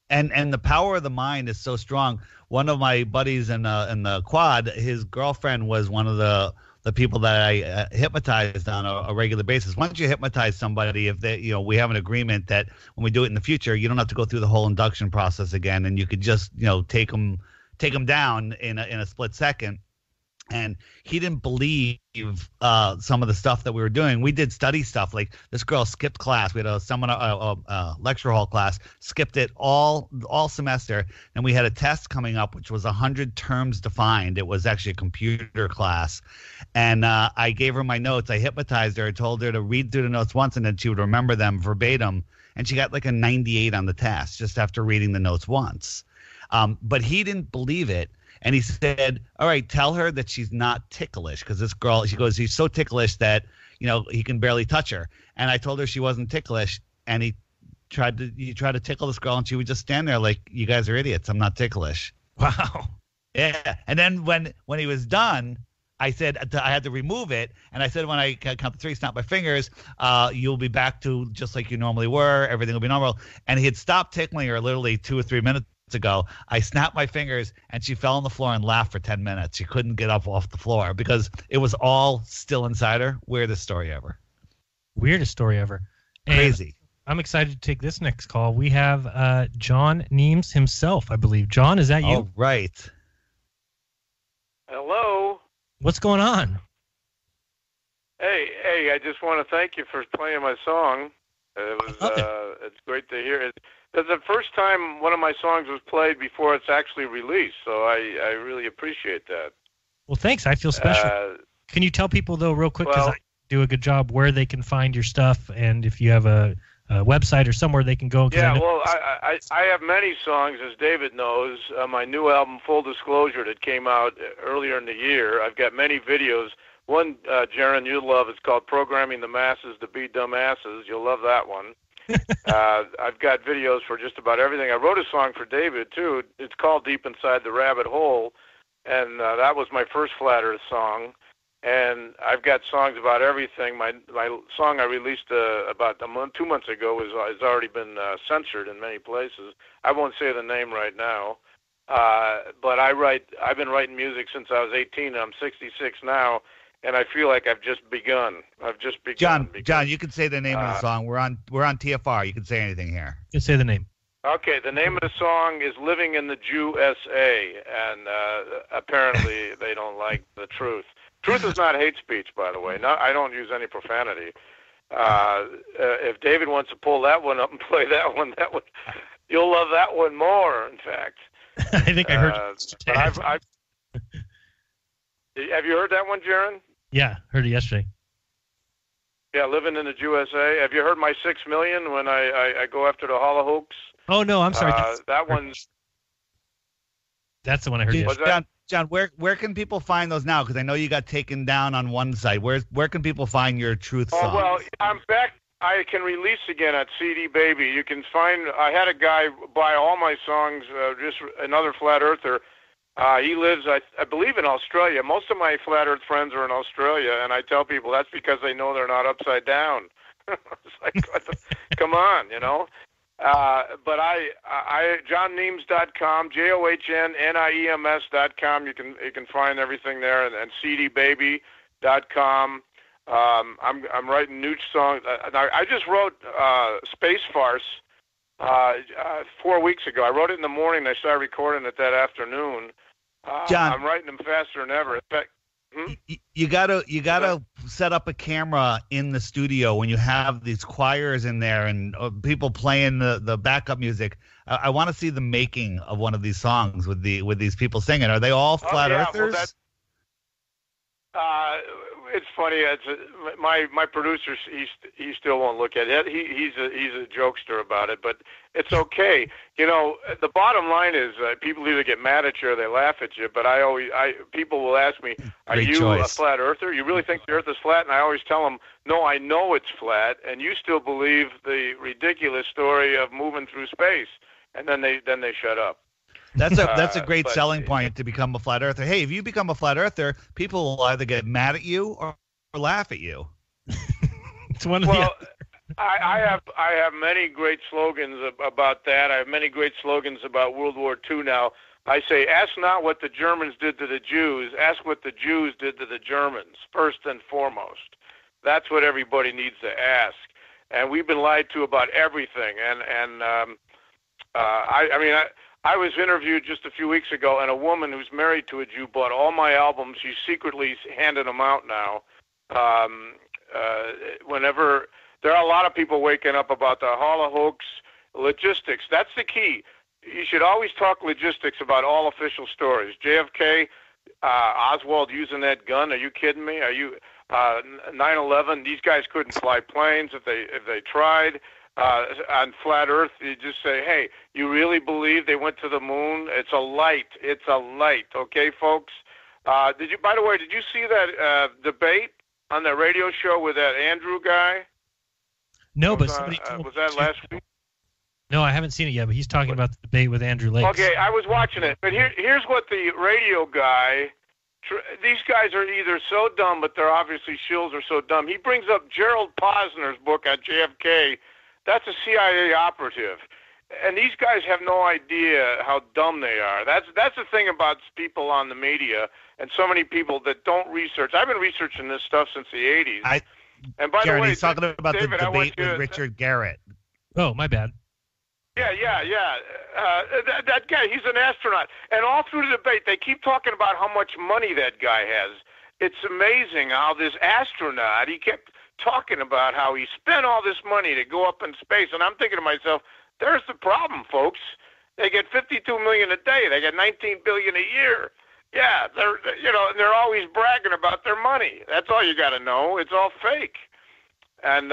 And the power of the mind is so strong. One of my buddies in the quad, his girlfriend was one of the people that I hypnotized on a regular basis. Once you hypnotize somebody, if they, we have an agreement that when we do it in the future, you don't have to go through the whole induction process again, and you could just, take them down in a split second. And he didn't believe some of the stuff that we were doing. We did study stuff. Like, this girl skipped class. We had a seminar, lecture hall class, skipped it all semester. And we had a test coming up, which was 100 terms defined. It was actually a computer class. And I gave her my notes. I hypnotized her. I told her to read through the notes once, and then she would remember them verbatim. And she got like a 98 on the test just after reading the notes once. But he didn't believe it. And he said, all right, tell her that she's not ticklish, because this girl, she goes, he's so ticklish that, he can barely touch her. And I told her she wasn't ticklish, and he tried to tickle this girl, and she would just stand there like, you guys are idiots. I'm not ticklish. Wow. Yeah. And then when he was done, I said I had to remove it. And I said, when I count to 3, snap my fingers, you'll be back to just like you normally were. Everything will be normal. And he had stopped tickling her literally 2 or 3 minutes ago. I snapped my fingers, and she fell on the floor and laughed for 10 minutes. She couldn't get up off the floor because it was all still inside her. Weirdest story ever. Crazy. I'm excited to take this next call. We have John Neems himself, I believe. John, is that you? Oh, right. Hello. What's going on? Hey, I just want to thank you for playing my song. It's great to hear it. It's the first time one of my songs was played before it's actually released, so I really appreciate that. Well, thanks. I feel special. Can you tell people, though, real quick, because I do a good job, where they can find your stuff, and if you have a website or somewhere they can go? Yeah, I have many songs, as David knows. My new album, Full Disclosure, that came out earlier in the year. I've got many videos. One, Jeran, you'll love. It's called Programming the Masses to Be Dumbasses. You'll love that one. I've got videos for just about everything. I wrote a song for David, too. It's called Deep Inside the Rabbit Hole, and that was my first Flat Earth song. And I've got songs about everything. My song I released about 2 months ago has already been censored in many places. I won't say the name right now. But I've been writing music since I was 18. I'm 66 now. And I feel like I've just begun. John, you can say the name of the song. We're on TFR. You can say anything here. You can say the name. Okay, the name of the song is Living in the USA, and apparently they don't like the truth. Truth is not hate speech, by the way. I don't use any profanity. If David wants to pull that one up and play that one, you'll love that one more, in fact. I think I heard you. Have you heard that one, Jeran? Yeah, heard it yesterday. Yeah, living in the USA. Have you heard my 6 million when I go after the Hollahooks? Oh no, I'm sorry. That one's. That's the one I heard yesterday. John, where can people find those now? Because I know you got taken down on one site. Where can people find your Truth songs? Oh well, I'm back. I can release again at CD Baby. You can find. I had a guy buy all my songs. Just another flat earther. He lives, I believe, in Australia. Most of my flat earth friends are in Australia, and I tell people that's because they know they're not upside down. It's like, come on, you know. But johnniems.com, JOHNNIEMS.com. You can find everything there, and cdbaby.com. I'm writing new songs. I just wrote Space Farce 4 weeks ago. I wrote it in the morning. I started recording it that afternoon. John, I'm writing them faster than ever. In fact, you gotta set up a camera in the studio when you have these choirs in there and people playing the backup music. I want to see the making of one of these songs with these people singing. Are they all flat earthers? Well, it's funny. My producer. He still won't look at it. He's a jokester about it, but it's okay. You know, the bottom line is people either get mad at you or they laugh at you. But people will ask me, "Are you a flat earther? You really think the Earth is flat?" And I always tell them, "No, I know it's flat, and you still believe the ridiculous story of moving through space." And then they shut up. That's a great selling point to become a flat earther. Hey, if you become a flat earther, people will either get mad at you or laugh at you. It's one of the other. I have many great slogans about that. I have many great slogans about World War II now. I say, ask not what the Germans did to the Jews, ask what the Jews did to the Germans, first and foremost. That's what everybody needs to ask. And we've been lied to about everything. I was interviewed just a few weeks ago, and a woman who's married to a Jew bought all my albums. She's secretly handing them out now. Whenever there are a lot of people waking up about the Hollahooks, logistics. That's the key. You should always talk logistics about all official stories. JFK, Oswald using that gun. Are you kidding me? Are you 9/11? These guys couldn't fly planes if they tried. On flat Earth, you just say, "Hey, you really believe they went to the moon? It's a light. It's a light." Okay, folks. By the way, did you see that debate on that radio show with that Andrew guy? No, but somebody told was that last week? No, I haven't seen it yet, but he's talking about the debate with Andrew Lake. Okay, I was watching it, but here's what the radio guy. These guys are either so dumb, but they're obviously shills are so dumb. He brings up Gerald Posner's book on JFK. That's a CIA operative. And these guys have no idea how dumb they are. That's the thing about people on the media and so many people that don't research. I've been researching this stuff since the 80s. And by Jared, the way, he's talking about David, the debate with Richard Garrett. Oh, my bad. Yeah. That guy, he's an astronaut. And all through the debate, they keep talking about how much money that guy has. It's amazing how this astronaut, he kept talking about how he spent all this money to go up in space. And I'm thinking to myself, there's the problem, folks. They get $52 million a day. They get $19 billion a year. Yeah, they're always bragging about their money. That's all you got to know. It's all fake. And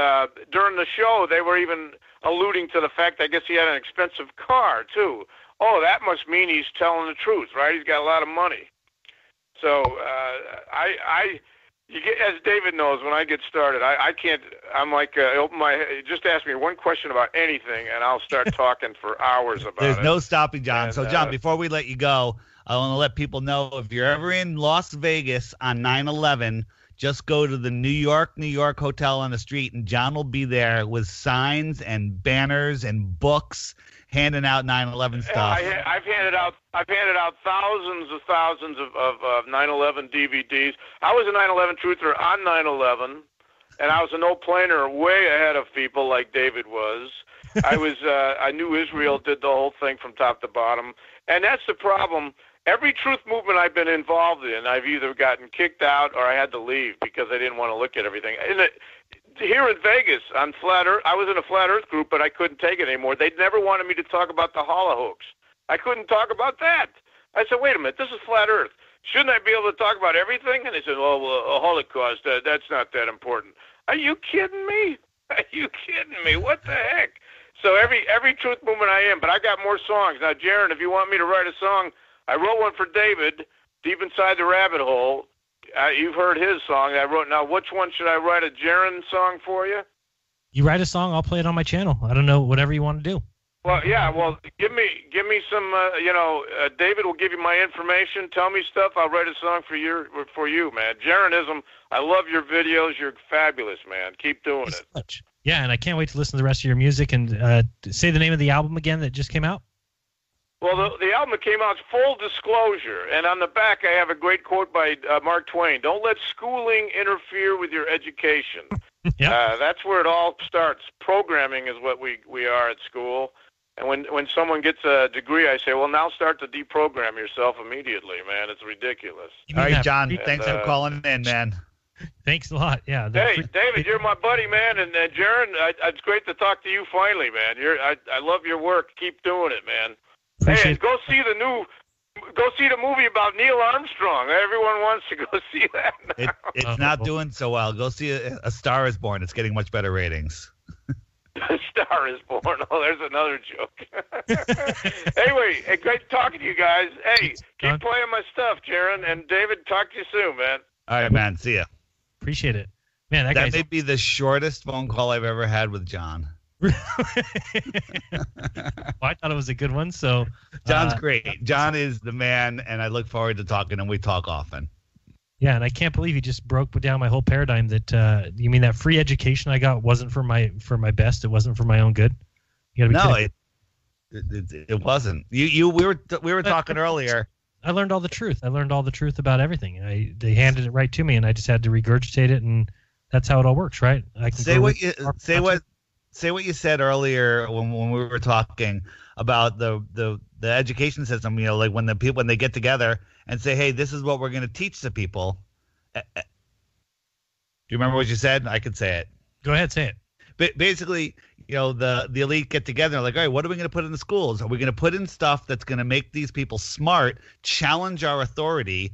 during the show, they were even alluding to the fact, I guess he had an expensive car, too. Oh, that must mean he's telling the truth, right? He's got a lot of money. So as David knows, when I get started, I can't. I'm like, just ask me one question about anything, and I'll start talking for hours about it. There's no stopping, John. And, so, John, before we let you go, I want to let people know if you're ever in Las Vegas on 9/11, just go to the New York Hotel on the street, and John will be there with signs and banners and books, handing out 9/11 stuff. I've handed out thousands of 9/11 DVDs. I was a 9/11 truther on 9/11, and I was a no-planer way ahead of people like David was. I knew Israel did the whole thing from top to bottom, and that's the problem. Every truth movement I've been involved in, I've either gotten kicked out or I had to leave because I didn't want to look at everything. Here in Vegas, on Flat Earth, I was in a Flat Earth group, but I couldn't take it anymore. They never wanted me to talk about the Hollahooks. I couldn't talk about that. I said, wait a minute, this is Flat Earth. shouldn't I be able to talk about everything? And they said, well, a Holocaust, that's not that important. Are you kidding me? Are you kidding me? What the heck? So every truth movement I am, but I got more songs. Now, Jeran, if you want me to write a song, I wrote one for David, Deep Inside the Rabbit Hole. You've heard his song I wrote. Now, which one should I write a Jeran song for you? You write a song, I'll play it on my channel. I don't know, whatever you want to do. Well, yeah. Well, give me some. David will give you my information. Tell me stuff. I'll write a song for you, man. Jeranism. I love your videos. You're fabulous, man. Keep doing it. Much. Yeah, and I can't wait to listen to the rest of your music. And say the name of the album again that just came out. Well, the album that came out is Full Disclosure, and on the back I have a great quote by Mark Twain. Don't let schooling interfere with your education. Yeah. That's where it all starts. Programming is what we are at school. And when someone gets a degree, I say, well, now start to deprogram yourself immediately, man. It's ridiculous. All right, John, thanks for calling in, man. Thanks a lot. Yeah. Hey, David, you're my buddy, man. And Jeran, it's great to talk to you finally, man. I love your work. Keep doing it, man. Hey, and go see the movie about Neil Armstrong. Everyone wants to go see that now. It's not doing so well. Go see A Star Is Born. It's getting much better ratings. A Star Is Born. Oh, there's another joke. Anyway, great talking to you guys. Hey, keep playing my stuff, Jeran. And David, talk to you soon, man. All right, man. See ya. Appreciate it. Man, that may be the shortest phone call I've ever had with John. Well, I thought it was a good one. So John's great. John is the man, and I look forward to talking, and we talk often. Yeah, and I can't believe you just broke down my whole paradigm. That you mean that free education I got wasn't for my best. It wasn't for my own good. You gotta be it wasn't. We were talking earlier. I learned all the truth. I learned all the truth about everything. They handed it right to me, and I just had to regurgitate it, and that's how it all works, right? I can say what you said earlier when we were talking about the education system. You know, like when they get together and say, hey, this is what we're going to teach the people. Do you remember what you said? I could say it. Go ahead, say it. But basically, you know, the elite get together and like, all right, what are we going to put in the schools? Are we going to put in stuff that's going to make these people smart, challenge our authority,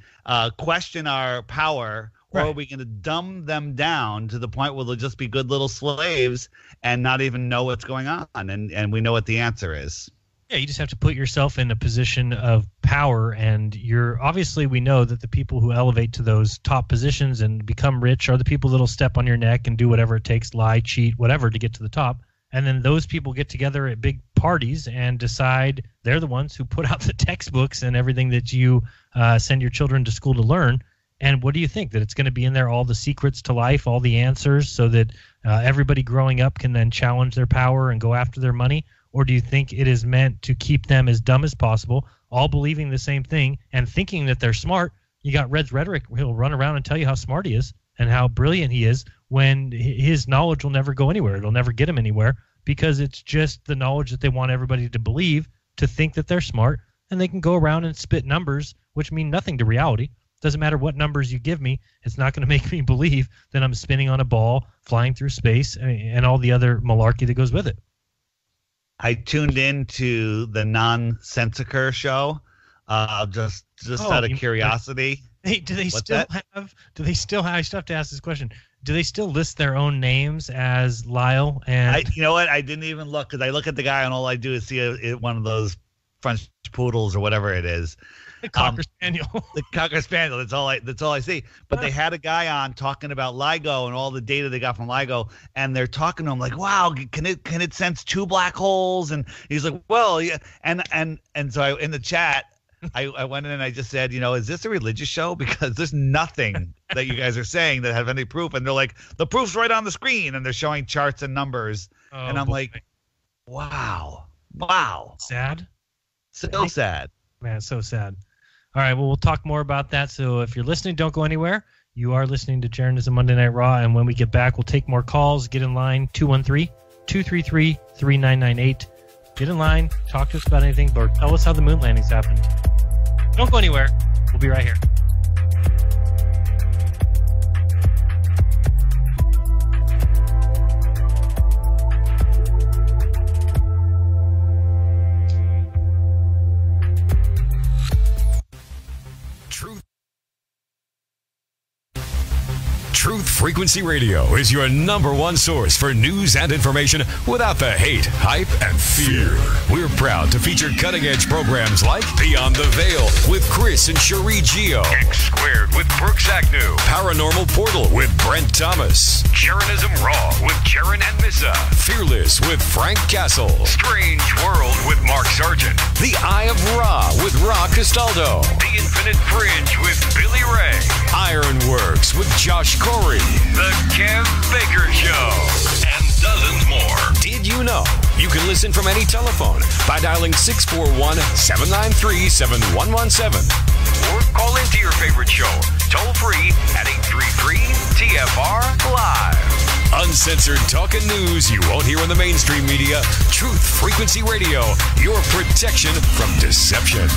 question our power, or are we going to dumb them down to the point where they'll just be good little slaves and not even know what's going on? And we know what the answer is. Yeah, you just have to put yourself in a position of power, and obviously we know that the people who elevate to those top positions and become rich are the people that'll step on your neck and do whatever it takes, lie, cheat, whatever, to get to the top. And then those people get together at big parties and decide they're the ones who put out the textbooks and everything that you send your children to school to learn. And what do you think? That it's going to be in there, all the secrets to life, all the answers, so that everybody growing up can then challenge their power and go after their money? Or do you think it is meant to keep them as dumb as possible, all believing the same thing and thinking that they're smart? You got Red's rhetoric. He'll run around and tell you how smart he is and how brilliant he is when his knowledge will never go anywhere. It'll never get him anywhere because it's just the knowledge that they want everybody to believe, to think that they're smart, and they can go around and spit numbers which mean nothing to reality. Doesn't matter what numbers you give me, it's not going to make me believe that I'm spinning on a ball, flying through space, and all the other malarkey that goes with it. I tuned into the Nonsensiker show, just out of curiosity. Hey, do they still have? I still have to ask this question. Do they still list their own names as Lyle? And you know what? I didn't even look, because I look at the guy and all I do is see one of those French poodles or whatever it is. The Cocker Spaniel. The Cocker Spaniel. That's all I see. But they had a guy on talking about LIGO and all the data they got from LIGO, and they're talking to him like, "Wow, can it sense two black holes?" And he's like, "Well, yeah." And so in the chat, I went in and I just said, you know, is this a religious show? Because there's nothing that you guys are saying that have any proof. And they're like, the proof's right on the screen, and they're showing charts and numbers. And I'm like, wow. Sad. So sad. Man, so sad. All right, well, we'll talk more about that. So if you're listening, don't go anywhere. You are listening to Jeranism Monday Night Raw, and when we get back, we'll take more calls. Get in line, 213-233-3998. Get in line, talk to us about anything, or tell us how the moon landings happened. Don't go anywhere. We'll be right here. Frequency Radio is your #1 source for news and information without the hate, hype, and fear. We're proud to feature cutting-edge programs like Beyond the Veil with Chris and Cherie Geo, X Squared with Brooks Agnew, Paranormal Portal with Brent Thomas, Jeranism RAW with Jeran and Missa, Fearless with Frank Castle, Strange World with Mark Sargent, The Eye of Ra with Ra Castaldo, The Infinite Fringe with Billy Ray, Ironworks with Josh Corey, The Kev Baker Show, and dozens more. Did you know you can listen from any telephone by dialing 641-793-7117 or call into your favorite show toll free at 833-TFR-LIVE. Uncensored talk and news you won't hear in the mainstream media. Truth Frequency Radio, your protection from deception.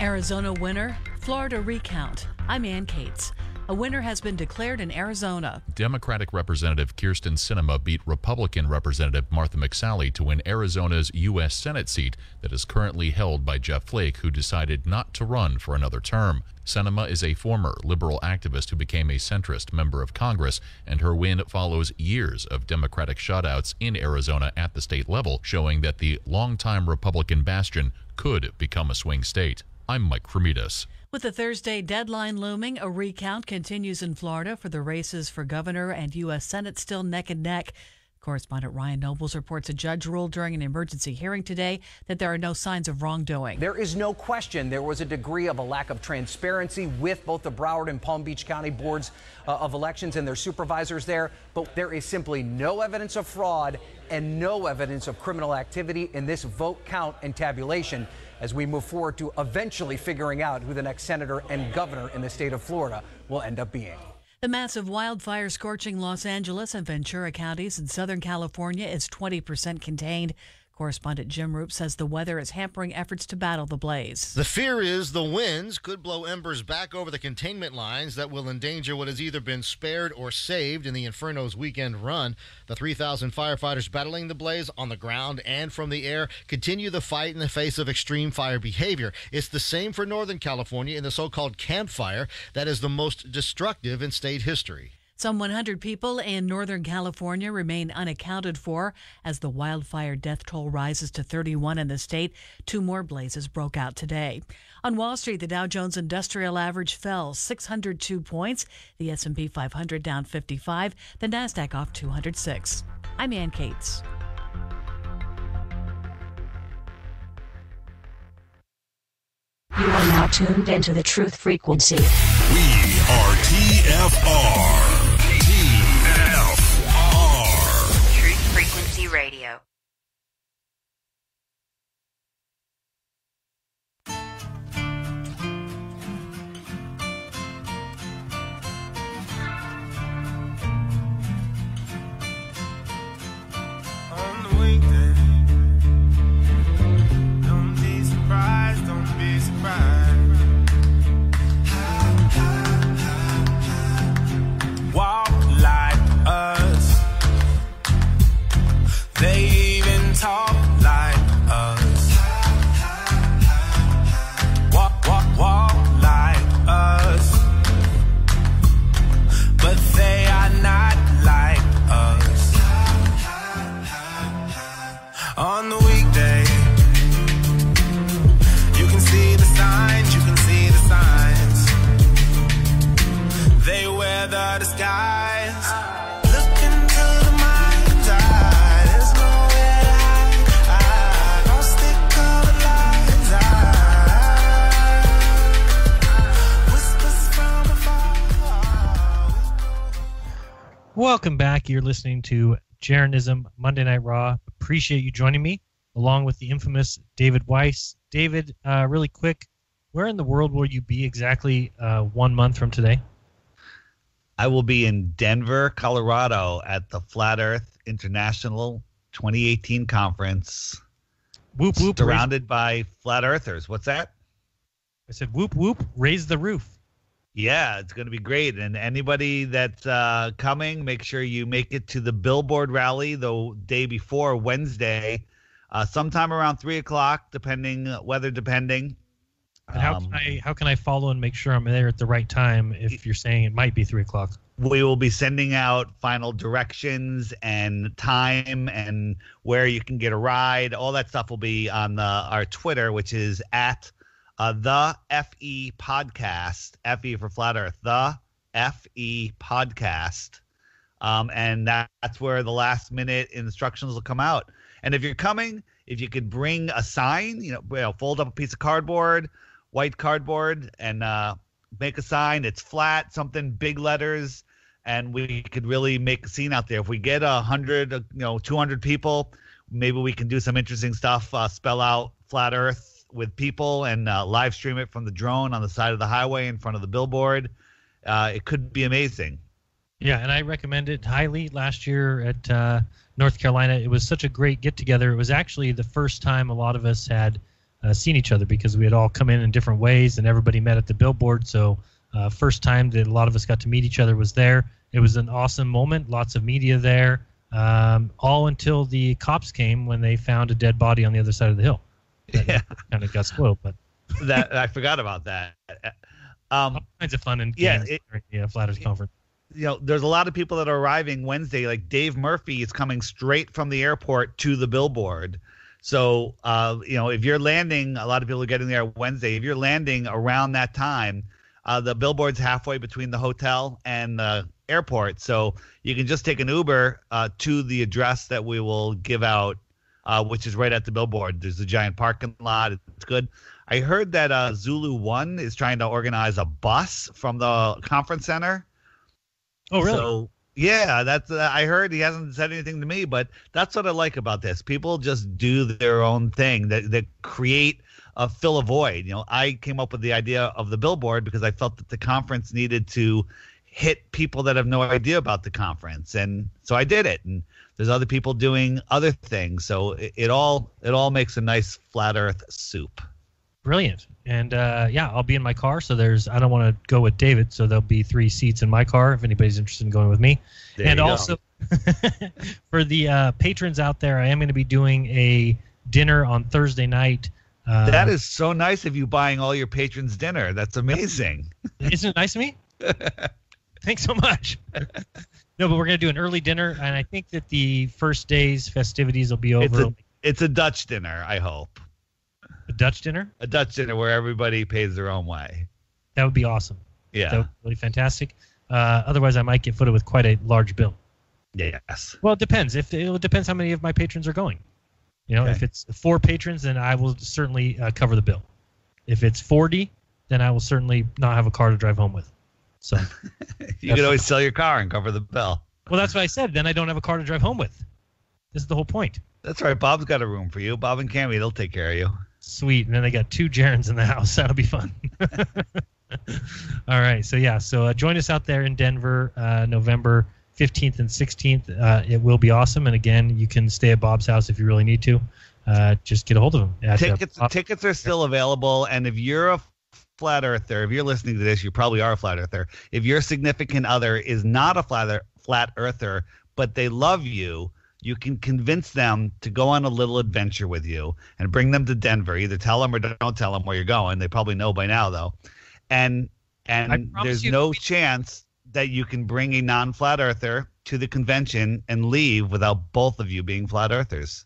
Arizona winner, Florida recount. I'm Ann Cates. A winner has been declared in Arizona. Democratic Representative Kyrsten Sinema beat Republican Representative Martha McSally to win Arizona's U.S. Senate seat that is currently held by Jeff Flake, who decided not to run for another term. Sinema is a former liberal activist who became a centrist member of Congress, and her win follows years of Democratic shutouts in Arizona at the state level, showing that the longtime Republican bastion could become a swing state. I'm Mike Cremidas. With the Thursday deadline looming, a recount continues in Florida for the races for governor and U.S. Senate still neck and neck. Correspondent Ryan Nobles reports a judge ruled during an emergency hearing today that there are no signs of wrongdoing. There is no question there was a degree of a lack of transparency with both the Broward and Palm Beach County boards of elections and their supervisors there, but there is simply no evidence of fraud and no evidence of criminal activity in this vote count and tabulation as we move forward to eventually figuring out who the next senator and governor in the state of Florida will end up being. The massive wildfire scorching Los Angeles and Ventura counties in Southern California is 20% contained. Correspondent Jim Roop says the weather is hampering efforts to battle the blaze. The fear is the winds could blow embers back over the containment lines that will endanger what has either been spared or saved in the Inferno's weekend run. The 3,000 firefighters battling the blaze on the ground and from the air continue the fight in the face of extreme fire behavior. It's the same for Northern California in the so-called campfire that is the most destructive in state history. Some 100 people in Northern California remain unaccounted for as the wildfire death toll rises to 31 in the state. 2 more blazes broke out today. On Wall Street, the Dow Jones Industrial Average fell 602 points. The S&P 500 down 55. The Nasdaq off 206. I'm Ann Cates. You are now tuned into the Truth Frequency. We are TFR. Truth Frequency Radio. On the weekday, don't be surprised, don't be surprised. Walk like us. They even talk like us. Walk like us. But they are not like us. On the weekday, you can see the signs, you can see the signs. They wear the disguise. Look into the mind's eye. There's nowhere to hide. Don't stick all the lines. Whispers from afar. Welcome back. You're listening to Jeranism Monday Night Raw. Appreciate you joining me, along with the infamous David Weiss. David, really quick, where in the world will you be exactly 1 month from today? I will be in Denver, Colorado at the Flat Earth International 2018 conference. Whoop, whoop. Surrounded by flat earthers. What's that? I said, whoop, whoop, raise the roof. Yeah, it's going to be great. And anybody that's coming, make sure you make it to the Billboard rally the day before, Wednesday, sometime around 3 o'clock, weather depending. And how can I follow and make sure I'm there at the right time if you're saying it might be 3 o'clock? We will be sending out final directions and time and where you can get a ride. All that stuff will be on our Twitter, which is at the FE Podcast, FE for Flat Earth, the FE Podcast. And that's where the last minute instructions will come out. And if you're coming, if you could bring a sign, fold up a piece of cardboard, white cardboard, and make a sign. It's flat, something big letters, and we could really make a scene out there. If we get 100, 200 people, maybe we can do some interesting stuff. Spell out Flat Earth with people and live stream it from the drone on the side of the highway in front of the billboard. It could be amazing. Yeah, and I recommend it highly. Last year at North Carolina, it was such a great get-together. It was actually the first time a lot of us had seen each other because we had all come in different ways, and everybody met at the billboard. So first time that a lot of us got to meet each other was there. It was an awesome moment, lots of media there, all until the cops came when they found a dead body on the other side of the hill. That kind of got spoiled, but that I forgot about that. All kinds of fun and games during the Flat Earth Conference. There's a lot of people that are arriving Wednesday. Like Dave Murphy is coming straight from the airport to the billboard. So, if you're landing, a lot of people are getting there Wednesday. If you're landing around that time, the billboard's halfway between the hotel and the airport. So you can just take an Uber to the address that we will give out, which is right at the billboard. There's a giant parking lot. It's good. I heard that Zulu One is trying to organize a bus from the conference center. Oh, really? So, yeah, that's. I heard. He hasn't said anything to me, but that's what I like about this. People just do their own thing. That create fill a void. I came up with the idea of the billboard because I felt that the conference needed to hit people that have no idea about the conference, and so I did it. And there's other people doing other things, so it all makes a nice flat Earth soup. Brilliant. And I'll be in my car. So I don't want to go with David. So there'll be 3 seats in my car if anybody's interested in going with me. And also for the patrons out there, I am going to be doing a dinner on Thursday night. That is so nice of you buying all your patrons dinner. That's amazing. Isn't it nice of me? Thanks so much. No, but we're going to do an early dinner. And I think that the first day's festivities will be over. It's a Dutch dinner, I hope. A Dutch dinner? A Dutch dinner where everybody pays their own way. That would be awesome. Yeah. That would be really fantastic. Otherwise, I might get footed with quite a large bill. Yes. Well, it depends. It depends how many of my patrons are going. If it's 4 patrons, then I will certainly cover the bill. If it's 40, then I will certainly not have a car to drive home with. So you could always sell your car and cover the bill. Well, that's what I said. Then I don't have a car to drive home with. This is the whole point. That's right. Bob's got a room for you. Bob and Cammy, they'll take care of you. Sweet. And then they got 2 Jerans in the house. That'll be fun. All right. So join us out there in Denver, November 15th and 16th. It will be awesome. And again, you can stay at Bob's house if you really need to. Just get a hold of him. Tickets are still available. And if you're a flat earther, if you're listening to this, you probably are a flat earther. If your significant other is not a flat earther, but they love you, you can convince them to go on a little adventure with you and bring them to Denver. Either tell them or don't tell them where you're going. They probably know by now, though. And there's no chance that you can bring a non-flat earther to the convention and leave without both of you being flat earthers.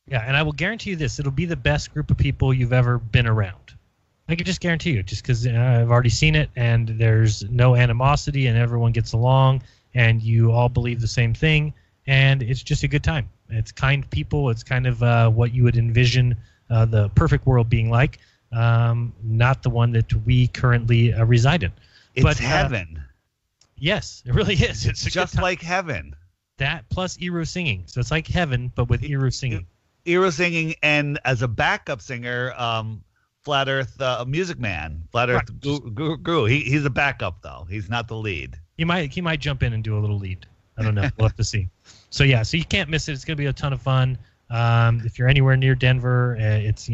Yeah, and I will guarantee you this. It'll be the best group of people you've ever been around. I can just guarantee you, just because I've already seen it, and there's no animosity, and everyone gets along, and you all believe the same thing. And it's just a good time. It's kind people. It's kind of what you would envision the perfect world being like, not the one that we currently reside in. It's heaven. Yes, it really is. It's just like heaven. That plus Eru singing. So it's like heaven, but with Eru singing. Eru singing, and as a backup singer, Flat Earth Music Man, Flat Earth Guru. He's a backup, though. He's not the lead. He might jump in and do a little lead. I don't know. We'll have to see. So you can't miss it. It's going to be a ton of fun. If you're anywhere near Denver, it's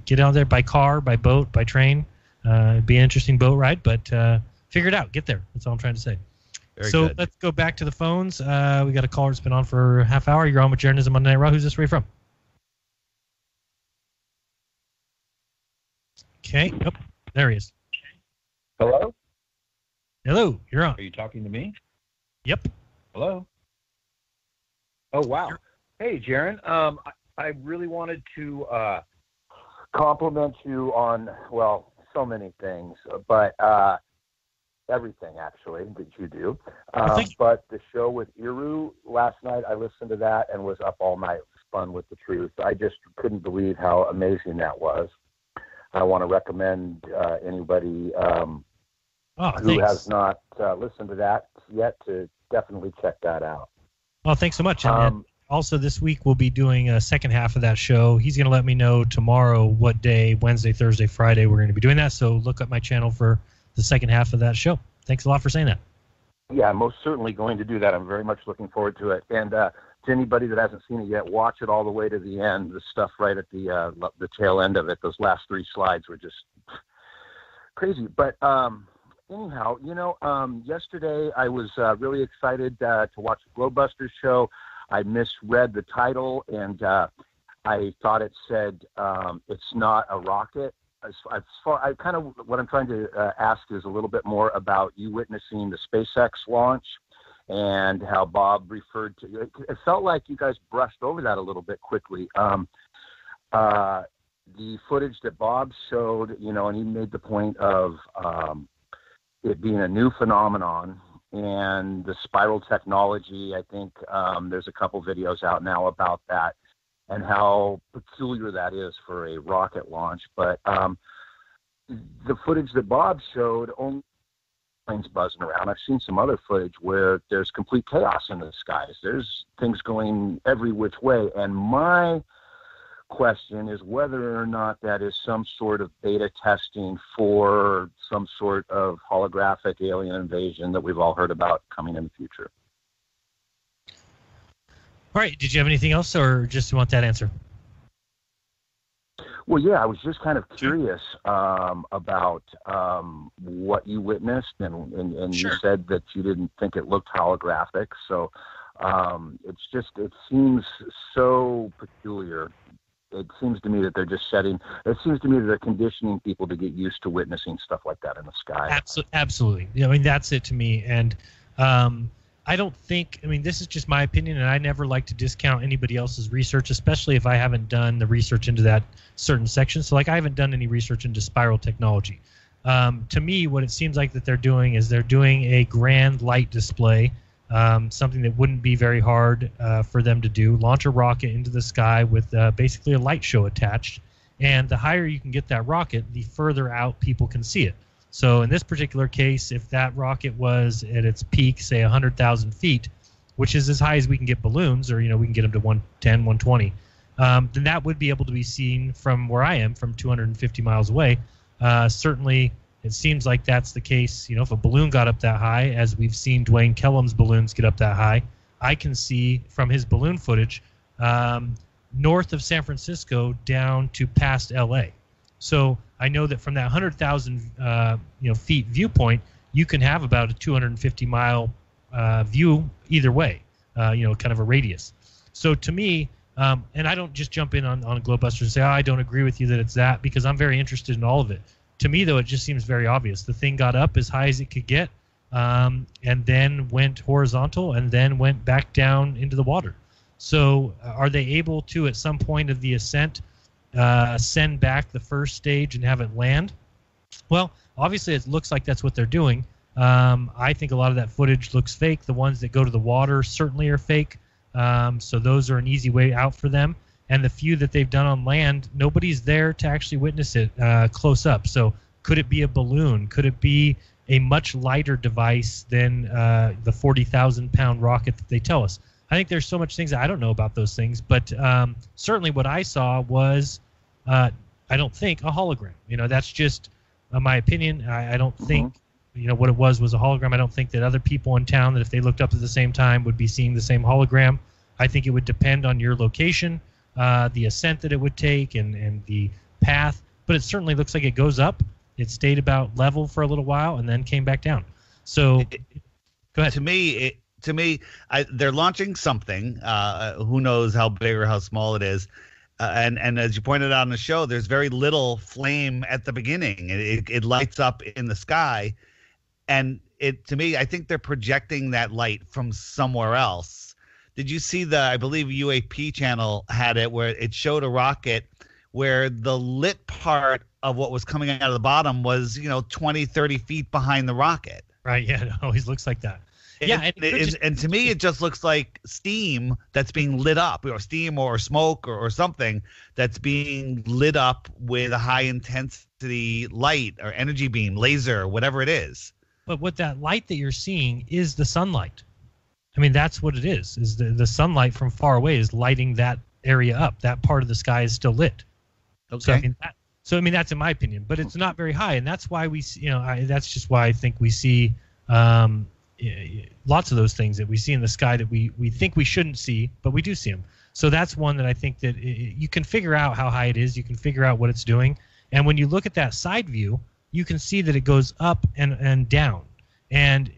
get out there by car, by boat, by train. It'd be an interesting boat ride, but figure it out. Get there. That's all I'm trying to say. Very good. Let's go back to the phones. We got a caller that's been on for a half hour. You're on with Jeranism Monday Night Raw. Who's this? Where are you from? Okay. Oh, there he is. Hello? Hello, you're on. Are you talking to me? Yep. Hello? Oh, wow. Hey, Jeran. I really wanted to compliment you on, well, so many things, but everything, actually, that you do. But the show with Iru last night, I listened to that and was up all night. It was fun with the truth. I just couldn't believe how amazing that was. I want to recommend anybody who has not listened to that yet to definitely check that out. Well, thanks so much. And also, this week we'll be doing a second half of that show. He's going to let me know tomorrow what day, Wednesday, Thursday, Friday, we're going to be doing that. So look up my channel for the second half of that show. Thanks a lot for saying that. Yeah, I'm most certainly going to do that. I'm very much looking forward to it. And to anybody that hasn't seen it yet, watch it all the way to the end. The stuff right at the tail end of it, those last 3 slides were just crazy. But anyhow, yesterday I was really excited to watch the Globebusters show. I misread the title, and I thought it said it's not a rocket. What I'm trying to ask is a little bit more about you witnessing the SpaceX launch and how Bob referred to it. It felt like you guys brushed over that a little bit quickly. The footage that Bob showed, and he made the point of it being a new phenomenon, and the spiral technology. I think there's a couple videos out now about that and how peculiar that is for a rocket launch. But the footage that Bob showed, only planes buzzing around. I've seen some other footage where there's complete chaos in the skies. There's things going every which way. And my question is whether or not that is some sort of beta testing for some sort of holographic alien invasion that we've all heard about coming in the future. All right. Did you have anything else, or just want that answer? Well, yeah, I was just kind of curious about what you witnessed, and Sure. You said that you didn't think it looked holographic. So it seems so peculiar. It seems to me that they're just it seems to me that they're conditioning people to get used to witnessing stuff like that in the sky. Absolutely. I mean, that's it to me. And I don't think, this is just my opinion, and I never like to discount anybody else's research, especially if I haven't done the research into that certain section. So, I haven't done any research into spiral technology. To me, what it seems like that they're doing is they're doing a grand light display, something that wouldn't be very hard for them to do. Launch a rocket into the sky with basically a light show attached. And the higher you can get that rocket, the further out people can see it. So in this particular case, if that rocket was at its peak, say 100,000 feet, which is as high as we can get balloons, or we can get them to 110, 120, then that would be able to be seen from where I am, from 250 miles away. Certainly, it seems like that's the case. If a balloon got up that high, as we've seen Dwayne Kellum's balloons get up that high, I can see from his balloon footage north of San Francisco down to past L.A. So I know that from that 100,000 feet viewpoint, you can have about a 250-mile view either way, kind of a radius. So to me, and I don't just jump in on Globebusters and say, I don't agree with you that it's that, because I'm very interested in all of it. To me, though, it just seems very obvious. The thing got up as high as it could get, and then went horizontal, and then went back down into the water. So are they able to, at some point of the ascent, send back the first stage and have it land? Well, obviously it looks like that's what they're doing. I think a lot of that footage looks fake. The ones that go to the water certainly are fake. So those are an easy way out for them. And the few that they've done on land, nobody's there to actually witness it close up. So could it be a balloon? Could it be a much lighter device than the 40,000-pound rocket that they tell us? I think there's so much things that I don't know about those things. But certainly what I saw was, I don't think, a hologram. That's just my opinion. I don't think, what it was a hologram. I don't think that other people in town, that if they looked up at the same time, would be seeing the same hologram. I think it would depend on your location, the ascent that it would take, and the path. But it certainly looks like it goes up. It stayed about level for a little while and then came back down. So, go ahead. To me, they're launching something. Who knows how big or how small it is. And as you pointed out on the show, there's very little flame at the beginning. It lights up in the sky, and to me, I think they're projecting that light from somewhere else. Did you see I believe UAP channel had it where it showed a rocket where the lit part of what was coming out of the bottom was 20, 30 feet behind the rocket. Right. Yeah. It always looks like that. And to me, it just looks like steam that's being lit up, or steam or smoke or something that's being lit up with a high intensity light or energy beam, laser, whatever it is. But what that light that you're seeing is the sunlight. I mean, that's what it is the sunlight from far away is lighting that area up. That part of the sky is still lit. Okay. So I mean, that's in my opinion, but it's not very high, and that's why we, that's just why I think we see lots of those things that we see in the sky that we think we shouldn't see, but we do see them. So that's one that I think that you can figure out how high it is. You can figure out what it's doing, and when you look at that side view, you can see that it goes up and down. And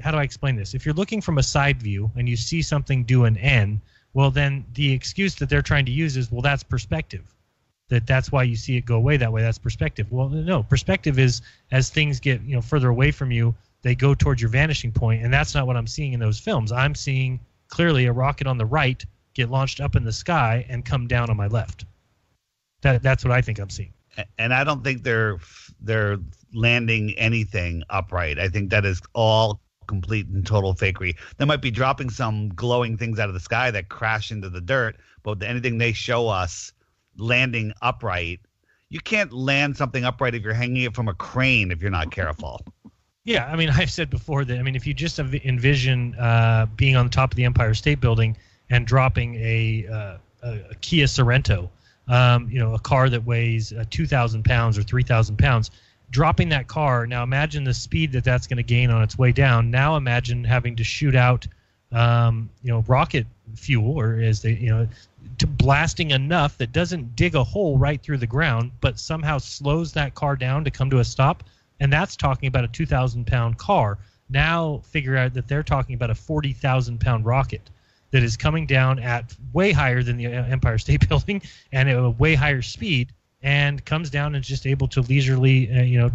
how do I explain this? If you're looking from a side view and you see something do an N, well, then the excuse that they're trying to use is, well, that's perspective. That's why you see it go away that way. That's perspective. Well, no, perspective is as things get further away from you, they go towards your vanishing point, and that's not what I'm seeing in those films. I'm seeing clearly a rocket on the right get launched up in the sky and come down on my left. That's what I think I'm seeing. And I don't think they're landing anything upright. I think that is all complete and total fakery. They might be dropping some glowing things out of the sky that crash into the dirt, but anything they show us landing upright, you can't land something upright if you're hanging it from a crane if you're not careful. Yeah, I mean, I've said before that, I mean, if you just envision being on the top of the Empire State Building and dropping a Kia Sorento, a car that weighs 2,000 pounds or 3,000 pounds, dropping that car, now imagine the speed that's going to gain on its way down. Now imagine having to shoot out, rocket fuel, or as they, to blasting enough that doesn't dig a hole right through the ground, but somehow slows that car down to come to a stop. And that's talking about a 2,000-pound car. Now figure out that they're talking about a 40,000-pound rocket that is coming down at way higher than the Empire State Building and at a way higher speed, and comes down and is just able to leisurely,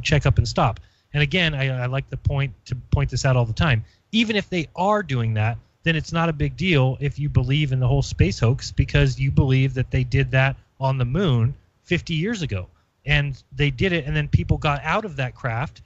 check up and stop. And again, I like to point this out all the time. Even if they are doing that, then it's not a big deal if you believe in the whole space hoax, because you believe that they did that on the moon 50 years ago. And they did it, and then people got out of that craft,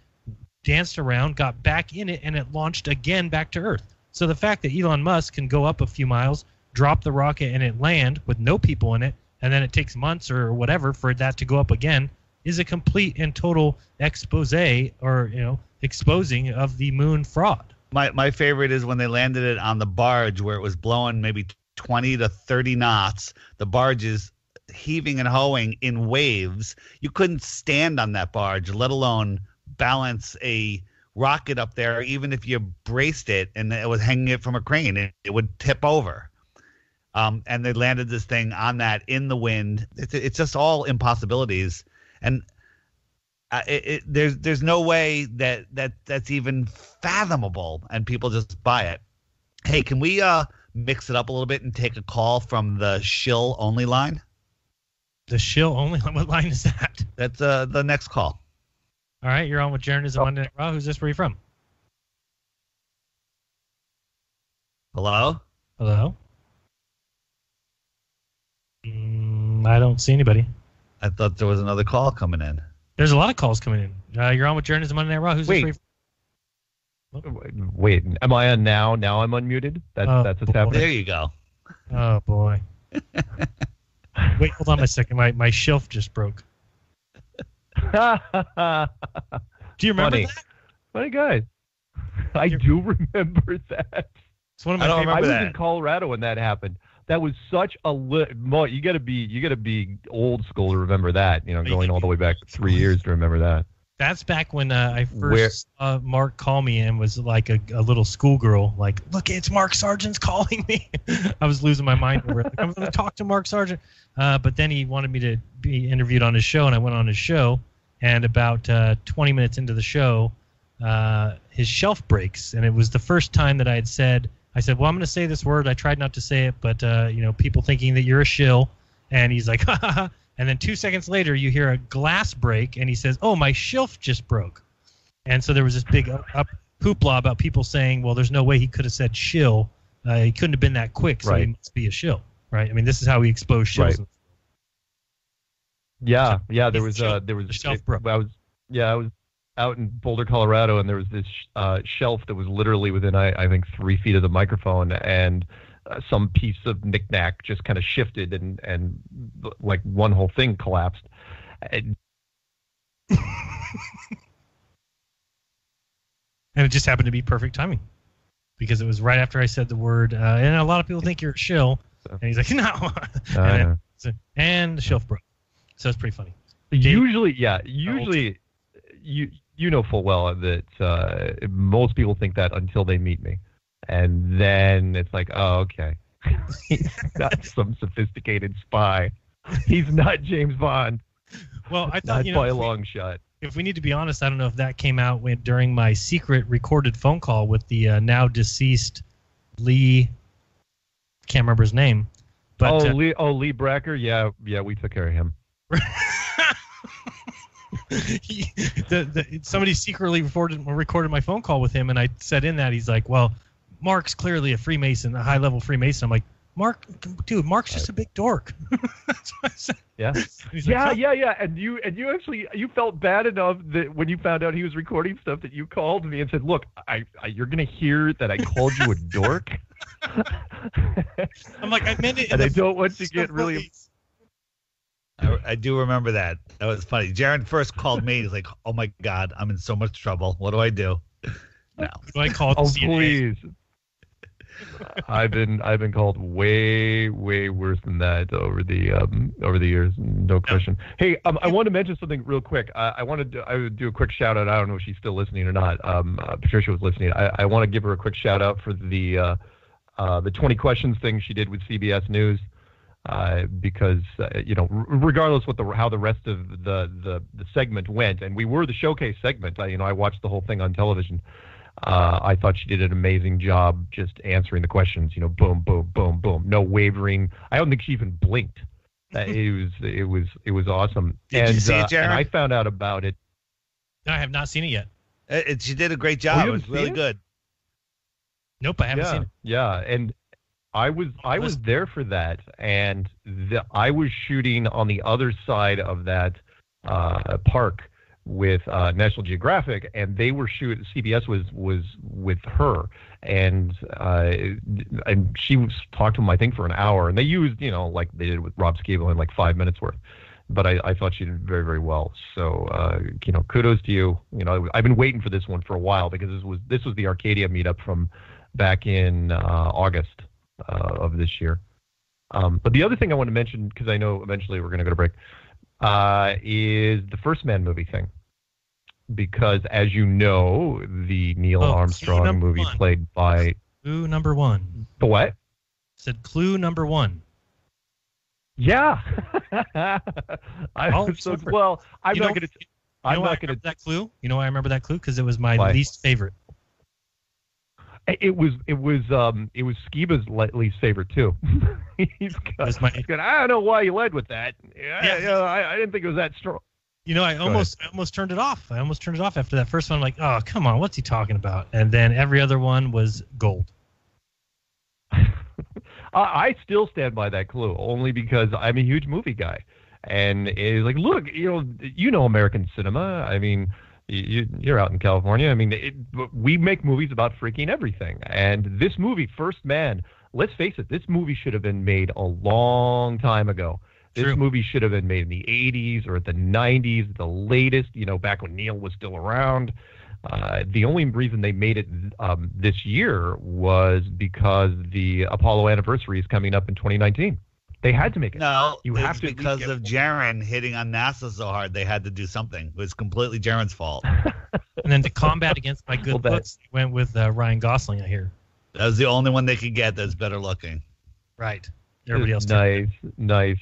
danced around, got back in it, and it launched again back to Earth. So the fact that Elon Musk can go up a few miles, drop the rocket, and it land with no people in it, and then it takes months or whatever for that to go up again, is a complete and total expose, or exposing of the moon fraud. My favorite is when they landed it on the barge where it was blowing maybe 20 to 30 knots. The barge is heaving and hoeing in waves. You couldn't stand on that barge, let alone balance a rocket up there. Even if you braced it and it was hanging it from a crane, it would tip over. And they landed this thing on that in the wind. It's just all impossibilities. And there's no way that's even fathomable, and people just buy it. Hey, can we mix it up a little bit and take a call from the shill only line? The shill only line? What line is that? That's the next call. All right, you're on with Jeranism Monday Night Raw. Who's this? Where are you from? Hello? Hello? I don't see anybody. I thought there was another call coming in. There's a lot of calls coming in. You're on with Jeranism Monday Night Raw. Who's this? Wait, am I on now? Now I'm unmuted? That's what's happening? There you go. Oh, boy. Wait, hold on a second. My shelf just broke. Do you remember that? Funny guy. I do remember that. It's one of my favorites. I was in Colorado when that happened. That was such a you got to be old school to remember that. Going all the way back 3 years to remember that. That's back when I first saw Mark call me and was like a little schoolgirl, like, look, it's Mark Sargent's calling me. I was losing my mind over it. Like, I'm going to talk to Mark Sargent. But then he wanted me to be interviewed on his show, and I went on his show. And about 20 minutes into the show, his shelf breaks. And it was the first time that I said, well, I'm going to say this word. I tried not to say it, but, people thinking that you're a shill and he's like, ha, ha, ha. And then 2 seconds later, you hear a glass break, and he says, "Oh, my shelf just broke." And so there was this big hoopla about people saying, well, there's no way he could have said shill. He couldn't have been that quick, so he must be a shill, right? I mean, this is how he exposed shills. Right. Yeah, there was I was out in Boulder, Colorado, and there was this shelf that was literally within, I think, 3 feet of the microphone, and some piece of knickknack just kind of shifted, and like one whole thing collapsed. And it just happened to be perfect timing, because it was right after I said the word, and a lot of people think you're a shill, and he's like, no. And the shelf broke. So it's pretty funny. Usually, you know full well that most people think that until they meet me. And then it's like, oh, okay. He's not some sophisticated spy. He's not James Bond. Well, I thought, not by a long shot. If we need to be honest, I don't know if that came out during my secret recorded phone call with the now deceased Lee. Can't remember his name. But, Lee Bracker. Yeah, we took care of him. Somebody secretly recorded my phone call with him, and I said in that, he's like, well, Mark's clearly a Freemason, a high-level Freemason. I'm like, Mark's just a big dork. That's what I said. Yeah. Yeah. And you actually felt bad enough that when you found out he was recording stuff that you called me and said, look, you're gonna hear that I called you a dork. I'm like, I meant it. And I don't want to get really. I do remember that. That was funny. Jeran first called me. He's like, "Oh my God, I'm in so much trouble. What do I do?" No. Do I call? Oh please. I've been called way worse than that over the years, no question. Hey, I want to mention something real quick. I would do a quick shout out. I don't know if she's still listening or not. Patricia was listening. I want to give her a quick shout out for the 20 questions thing she did with CBS News. Because regardless how the rest of the segment went, and we were the showcase segment. I watched the whole thing on television. I thought she did an amazing job just answering the questions. Boom, boom, boom, boom, no wavering. I don't think she even blinked. It was awesome. Did you see it, Jeran? And I found out about it. No, I have not seen it yet. She did a great job. It was really good. Nope, I haven't seen it. Yeah, and I was there for that, and I was shooting on the other side of that park with National Geographic, and they were shooting. CBS was with her, and she was talked to them, I think, for an hour, and they used like they did with Rob Skeeble in like 5 minutes worth. But I thought she did very, very well. So kudos to you. I've been waiting for this one for a while, because this was the Arcadia meetup from back in August of this year. But the other thing I want to mention, because I know eventually we're going to go to break, is the First Man movie thing. Because, as you know, the Neil Armstrong movie played by... Clue number one. The what? Said clue number one. Yeah. I'm not going to... I'm not going to... that clue? You know why I remember that clue? Because it was my least favorite. It was Skiba's least favorite too. he's got, I don't know why you led with that. I didn't think it was that strong. I almost turned it off. I almost turned it off after that first one. I'm like, oh, come on, what's he talking about? And then every other one was gold. I still stand by that clue, only because I'm a huge movie guy, and it's like, look, American cinema. I mean, you're out in California. I mean, we make movies about freaking everything. And this movie, First Man, let's face it, this movie should have been made a long time ago. This movie should have been made in the 80s or the 90s, the latest, back when Neil was still around. The only reason they made it this year was because the Apollo anniversary is coming up in 2019. They had to make it. No, because of Jeran hitting on NASA so hard, they had to do something. It was completely Jeran's fault. And then to combat against my good looks, they went with Ryan Gosling, I hear. That was the only one they could get that's better looking. Right. Everybody else. Nice.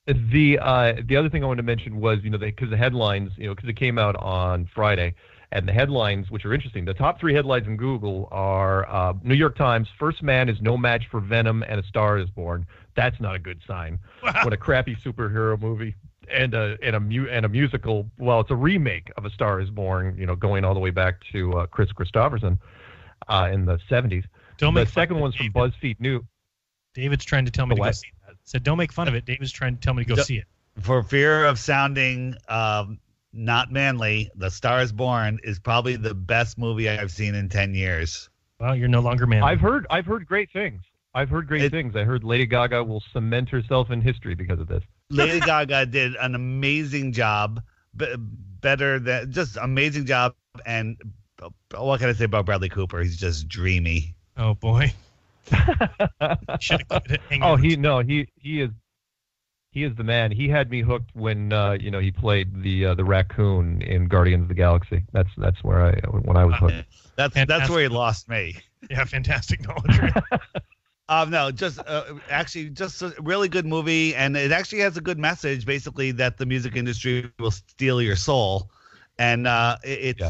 The other thing I wanted to mention was, because the headlines, because it came out on Friday, And the headlines, which are interesting, the top 3 headlines in Google are New York Times, First Man is no match for Venom and A Star is Born. That's not a good sign. What a crappy superhero movie and a musical. Well, it's a remake of A Star is Born, going all the way back to Chris Christopherson in the 70s. The second one's from BuzzFeed News. David's trying to tell me to go see that. Said, don't make fun of it. David's trying to tell me to go see it. For fear of sounding not manly, The Star is Born is probably the best movie I've seen in 10 years. Well, you're no longer manly. I've heard great things. I heard Lady Gaga will cement herself in history because of this. Lady Gaga did an amazing job, better than just amazing job. And what can I say about Bradley Cooper? He's just dreamy. Oh boy. He is the man. He had me hooked when he played the raccoon in Guardians of the Galaxy. That's where I was hooked. That's where he lost me. Yeah, fantastic knowledge. No, just a really good movie, and it actually has a good message, basically that the music industry will steal your soul, and it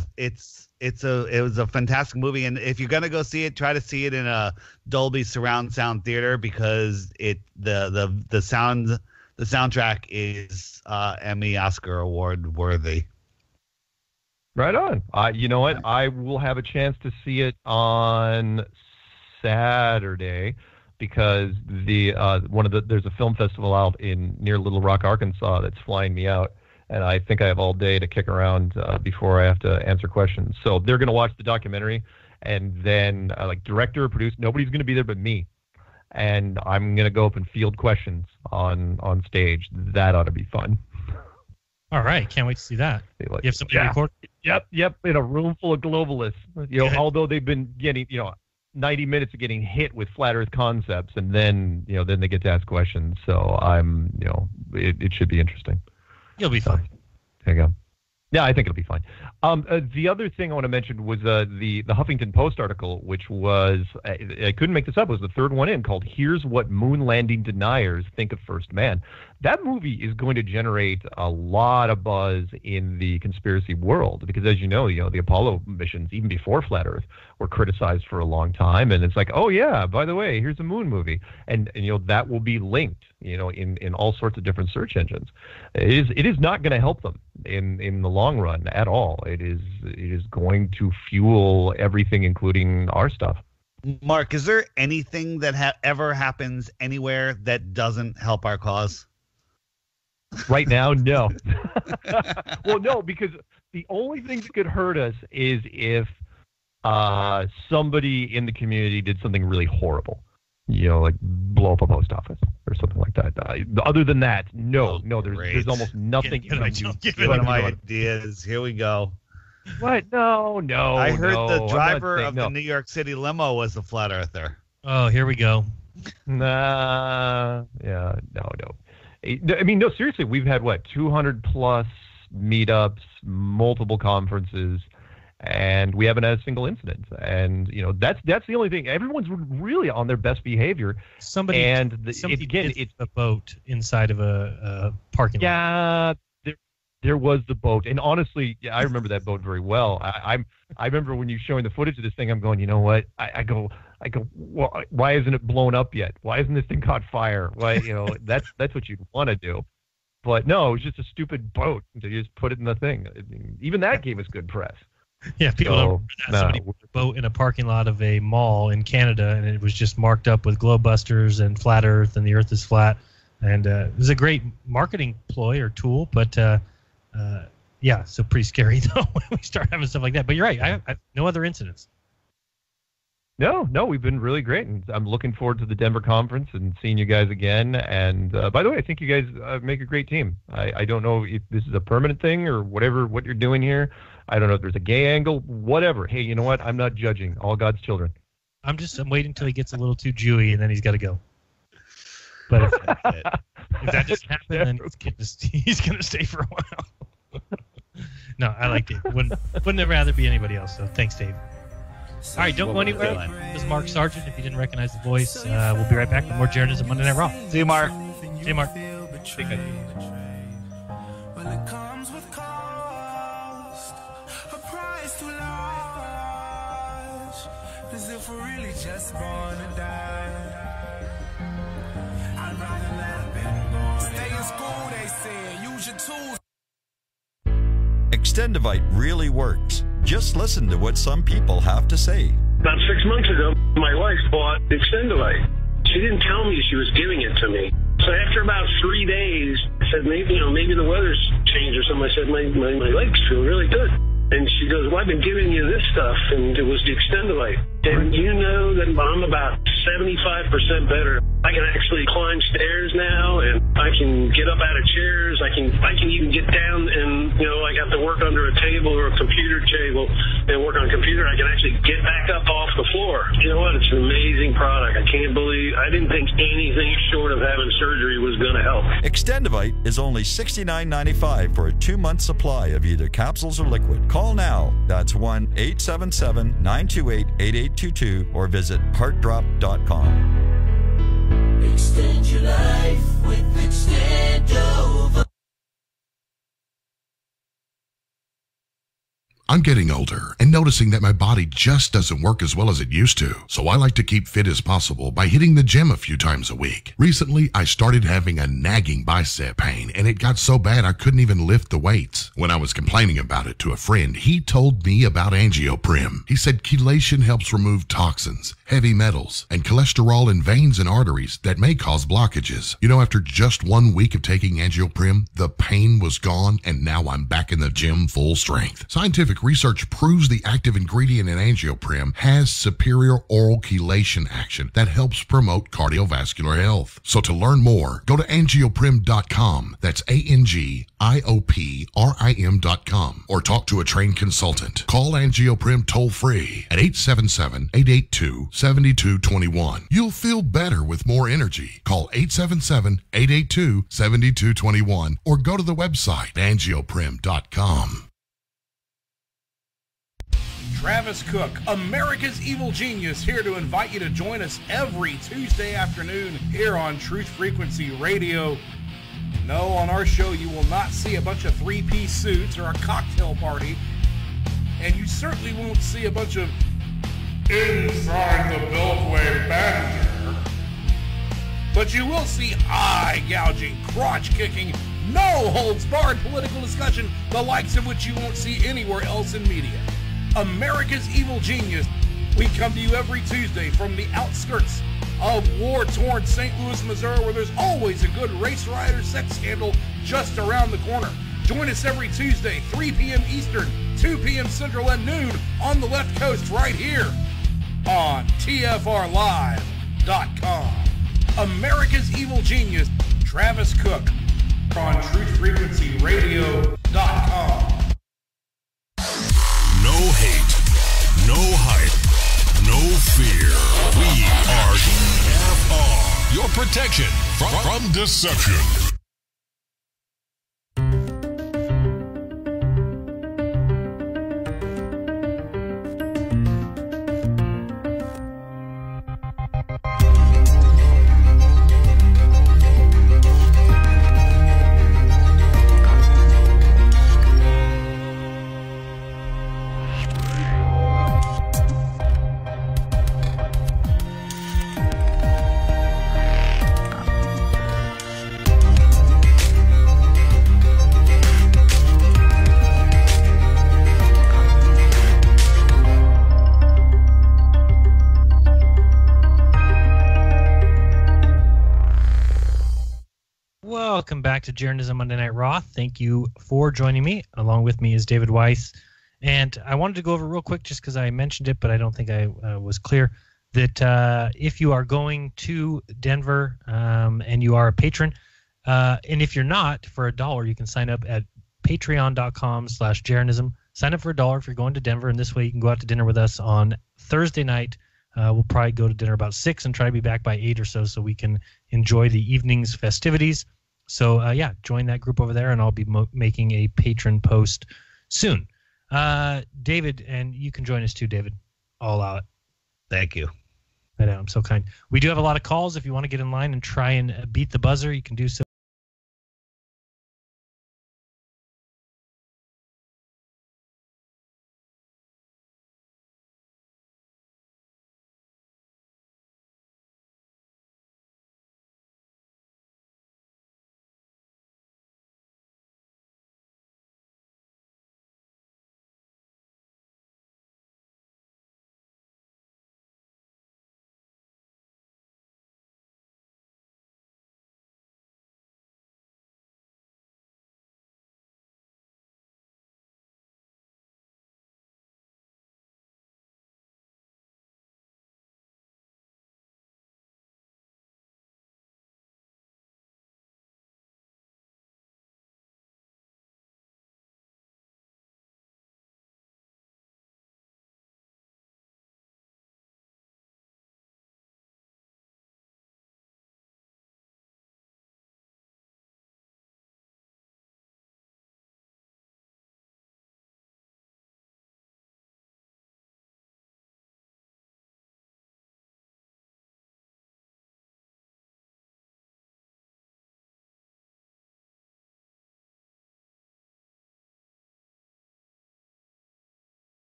was a fantastic movie. And if you're gonna go see it, try to see it in a Dolby surround sound theater because the soundtrack is Emmy Oscar award worthy. Right on. You know what? I will have a chance to see it on Saturday because there's a film festival out near Little Rock, Arkansas that's flying me out, and I think I have all day to kick around before I have to answer questions. So they're going to watch the documentary, and then director, producer, nobody's going to be there but me, and I'm going to go up and field questions on stage. That ought to be fun. All right, can't wait to see that. You have somebody record? Yep, in a room full of globalists. Although they've been getting 90 minutes of getting hit with flat Earth concepts, and then they get to ask questions. So it should be interesting. You'll be fine. There you go. Yeah, I think it'll be fine. The other thing I want to mention was the Huffington Post article, which was I couldn't make this up. It was the third one in, called "Here's What Moon Landing Deniers Think of First Man." That movie is going to generate a lot of buzz in the conspiracy world because, as you know, the Apollo missions, even before Flat Earth, were criticized for a long time. And it's like, oh yeah, by the way, here's a moon movie, and that will be linked, in all sorts of different search engines. It is not going to help them in the long run at all. It is going to fuel everything, including our stuff. Mark, is there anything that ever happens anywhere that doesn't help our cause? Right now, no. Well, no, because the only thing that could hurt us is if somebody in the community did something really horrible, like blow up a post office or something like that. Other than that, no, there's almost nothing. One of my ideas. Here we go. What? No. I heard the driver of the New York City limo was a flat earther. Oh, here we go. Nah. Yeah. No. I mean, no, seriously, we've had 200 plus meetups, multiple conferences, and we haven't had a single incident. And that's the only thing. Everyone's really on their best behavior. Somebody hit a boat inside of a parking lot. Yeah, there was the boat, and honestly, I remember that boat very well. I remember when you showing the footage of this thing. I'm going, you know what? I go. Well, why isn't it blown up yet? Why isn't this thing caught fire? Why, that's what you'd want to do. But no, it was just a stupid boat. They just put it in the thing. Even that gave us good press. Yeah, people don't remember that. Somebody put a boat in a parking lot of a mall in Canada, and it was just marked up with globebusters and flat Earth, and the Earth is flat. And it was a great marketing ploy or tool, but so pretty scary though when we start having stuff like that. But you're right. I have no other incidents. No, we've been really great, and I'm looking forward to the Denver conference and seeing you guys again. And by the way, I think you guys make a great team. I don't know if this is a permanent thing or what you're doing here. I don't know if there's a gay angle, whatever. Hey, you know what? I'm not judging. All God's children. I'm waiting until he gets a little too Jewy, and then he's got to go. But if that doesn't happen, then he's going to stay for a while. No, I like Dave. Wouldn't rather be anybody else. So thanks, Dave. All right, don't go anywhere. This is Mark Sargent. If you didn't recognize the voice, we'll be right back with more Jeranism Monday Night Raw. See you, Mark. See you, Mark. Well, it comes with cost, a price life's too large, as if we're really just born to die. I'd rather not been born. Stay in school, they said, use your tools. Extendivite really works. Just listen to what some people have to say. About 6 months ago, my wife bought Extendivite. She didn't tell me she was giving it to me. So after about 3 days, I said, maybe the weather's changed or something. I said, my legs feel really good. And she goes, well, I've been giving you this stuff, and it was the Extendivite. And you know that I'm about 75% better. I can actually climb stairs now, and I can get up out of chairs. I can even get down and, I have to work under a table or a computer table and work on a computer. I can actually get back up off the floor. You know what? It's an amazing product. I didn't think anything short of having surgery was going to help. Extendivite is only $69.95 for a 2-month supply of either capsules or liquid. Call now. That's 1-877-928-8822 or visit heartdrop.com. Extend your life with Extendova. I'm getting older and noticing that my body just doesn't work as well as it used to, so I like to keep fit as possible by hitting the gym a few times a week. Recently, I started having a nagging bicep pain, and it got so bad I couldn't even lift the weights. When I was complaining about it to a friend, he told me about AngioPrim. He said chelation helps remove toxins, heavy metals, and cholesterol in veins and arteries that may cause blockages. After just 1 week of taking AngioPrim, the pain was gone, and now I'm back in the gym full strength. Scientific research proves the active ingredient in AngioPrim has superior oral chelation action that helps promote cardiovascular health. So to learn more, go to angioprim.com. That's ANGIOPRIM.com, or talk to a trained consultant. Call AngioPrim toll free at 877-882-7221. You'll feel better with more energy. Call 877-882-7221 or go to the website angioprim.com. Travis Cook, America's Evil Genius, here to invite you to join us every Tuesday afternoon here on Truth Frequency Radio. No, on our show you will not see a bunch of three-piece suits or a cocktail party, and you certainly won't see a bunch of inside the Beltway banter. But you will see eye-gouging, crotch-kicking, no-holds-barred political discussion, the likes of which you won't see anywhere else in media. America's Evil Genius. We come to you every Tuesday from the outskirts of war-torn St. Louis, Missouri, where there's always a good race rider sex scandal just around the corner. Join us every Tuesday, 3 p.m. Eastern, 2 p.m. Central, and noon on the left coast right here on TFRLive.com. America's Evil Genius, Travis Cook, on TruthFrequencyRadio.com. No hate, no hype, no fear. We are TFR. Your protection from deception. Welcome back to Jeranism Monday Night Raw. Thank you for joining me. Along with me is David Weiss. And I wanted to go over real quick just because I mentioned it, but I don't think I was clear, that if you are going to Denver and you are a patron, and if you're not, for $1, you can sign up at patreon.com/Jeranism. Sign up for $1 if you're going to Denver, and this way you can go out to dinner with us on Thursday night. We'll probably go to dinner about 6 and try to be back by 8 or so we can enjoy the evening's festivities. So, yeah, join that group over there, and I'll be making a patron post soon. David, and you can join us too, David. All out. Thank you. I know, I'm so kind. We do have a lot of calls. If you want to get in line and try and beat the buzzer, you can do so.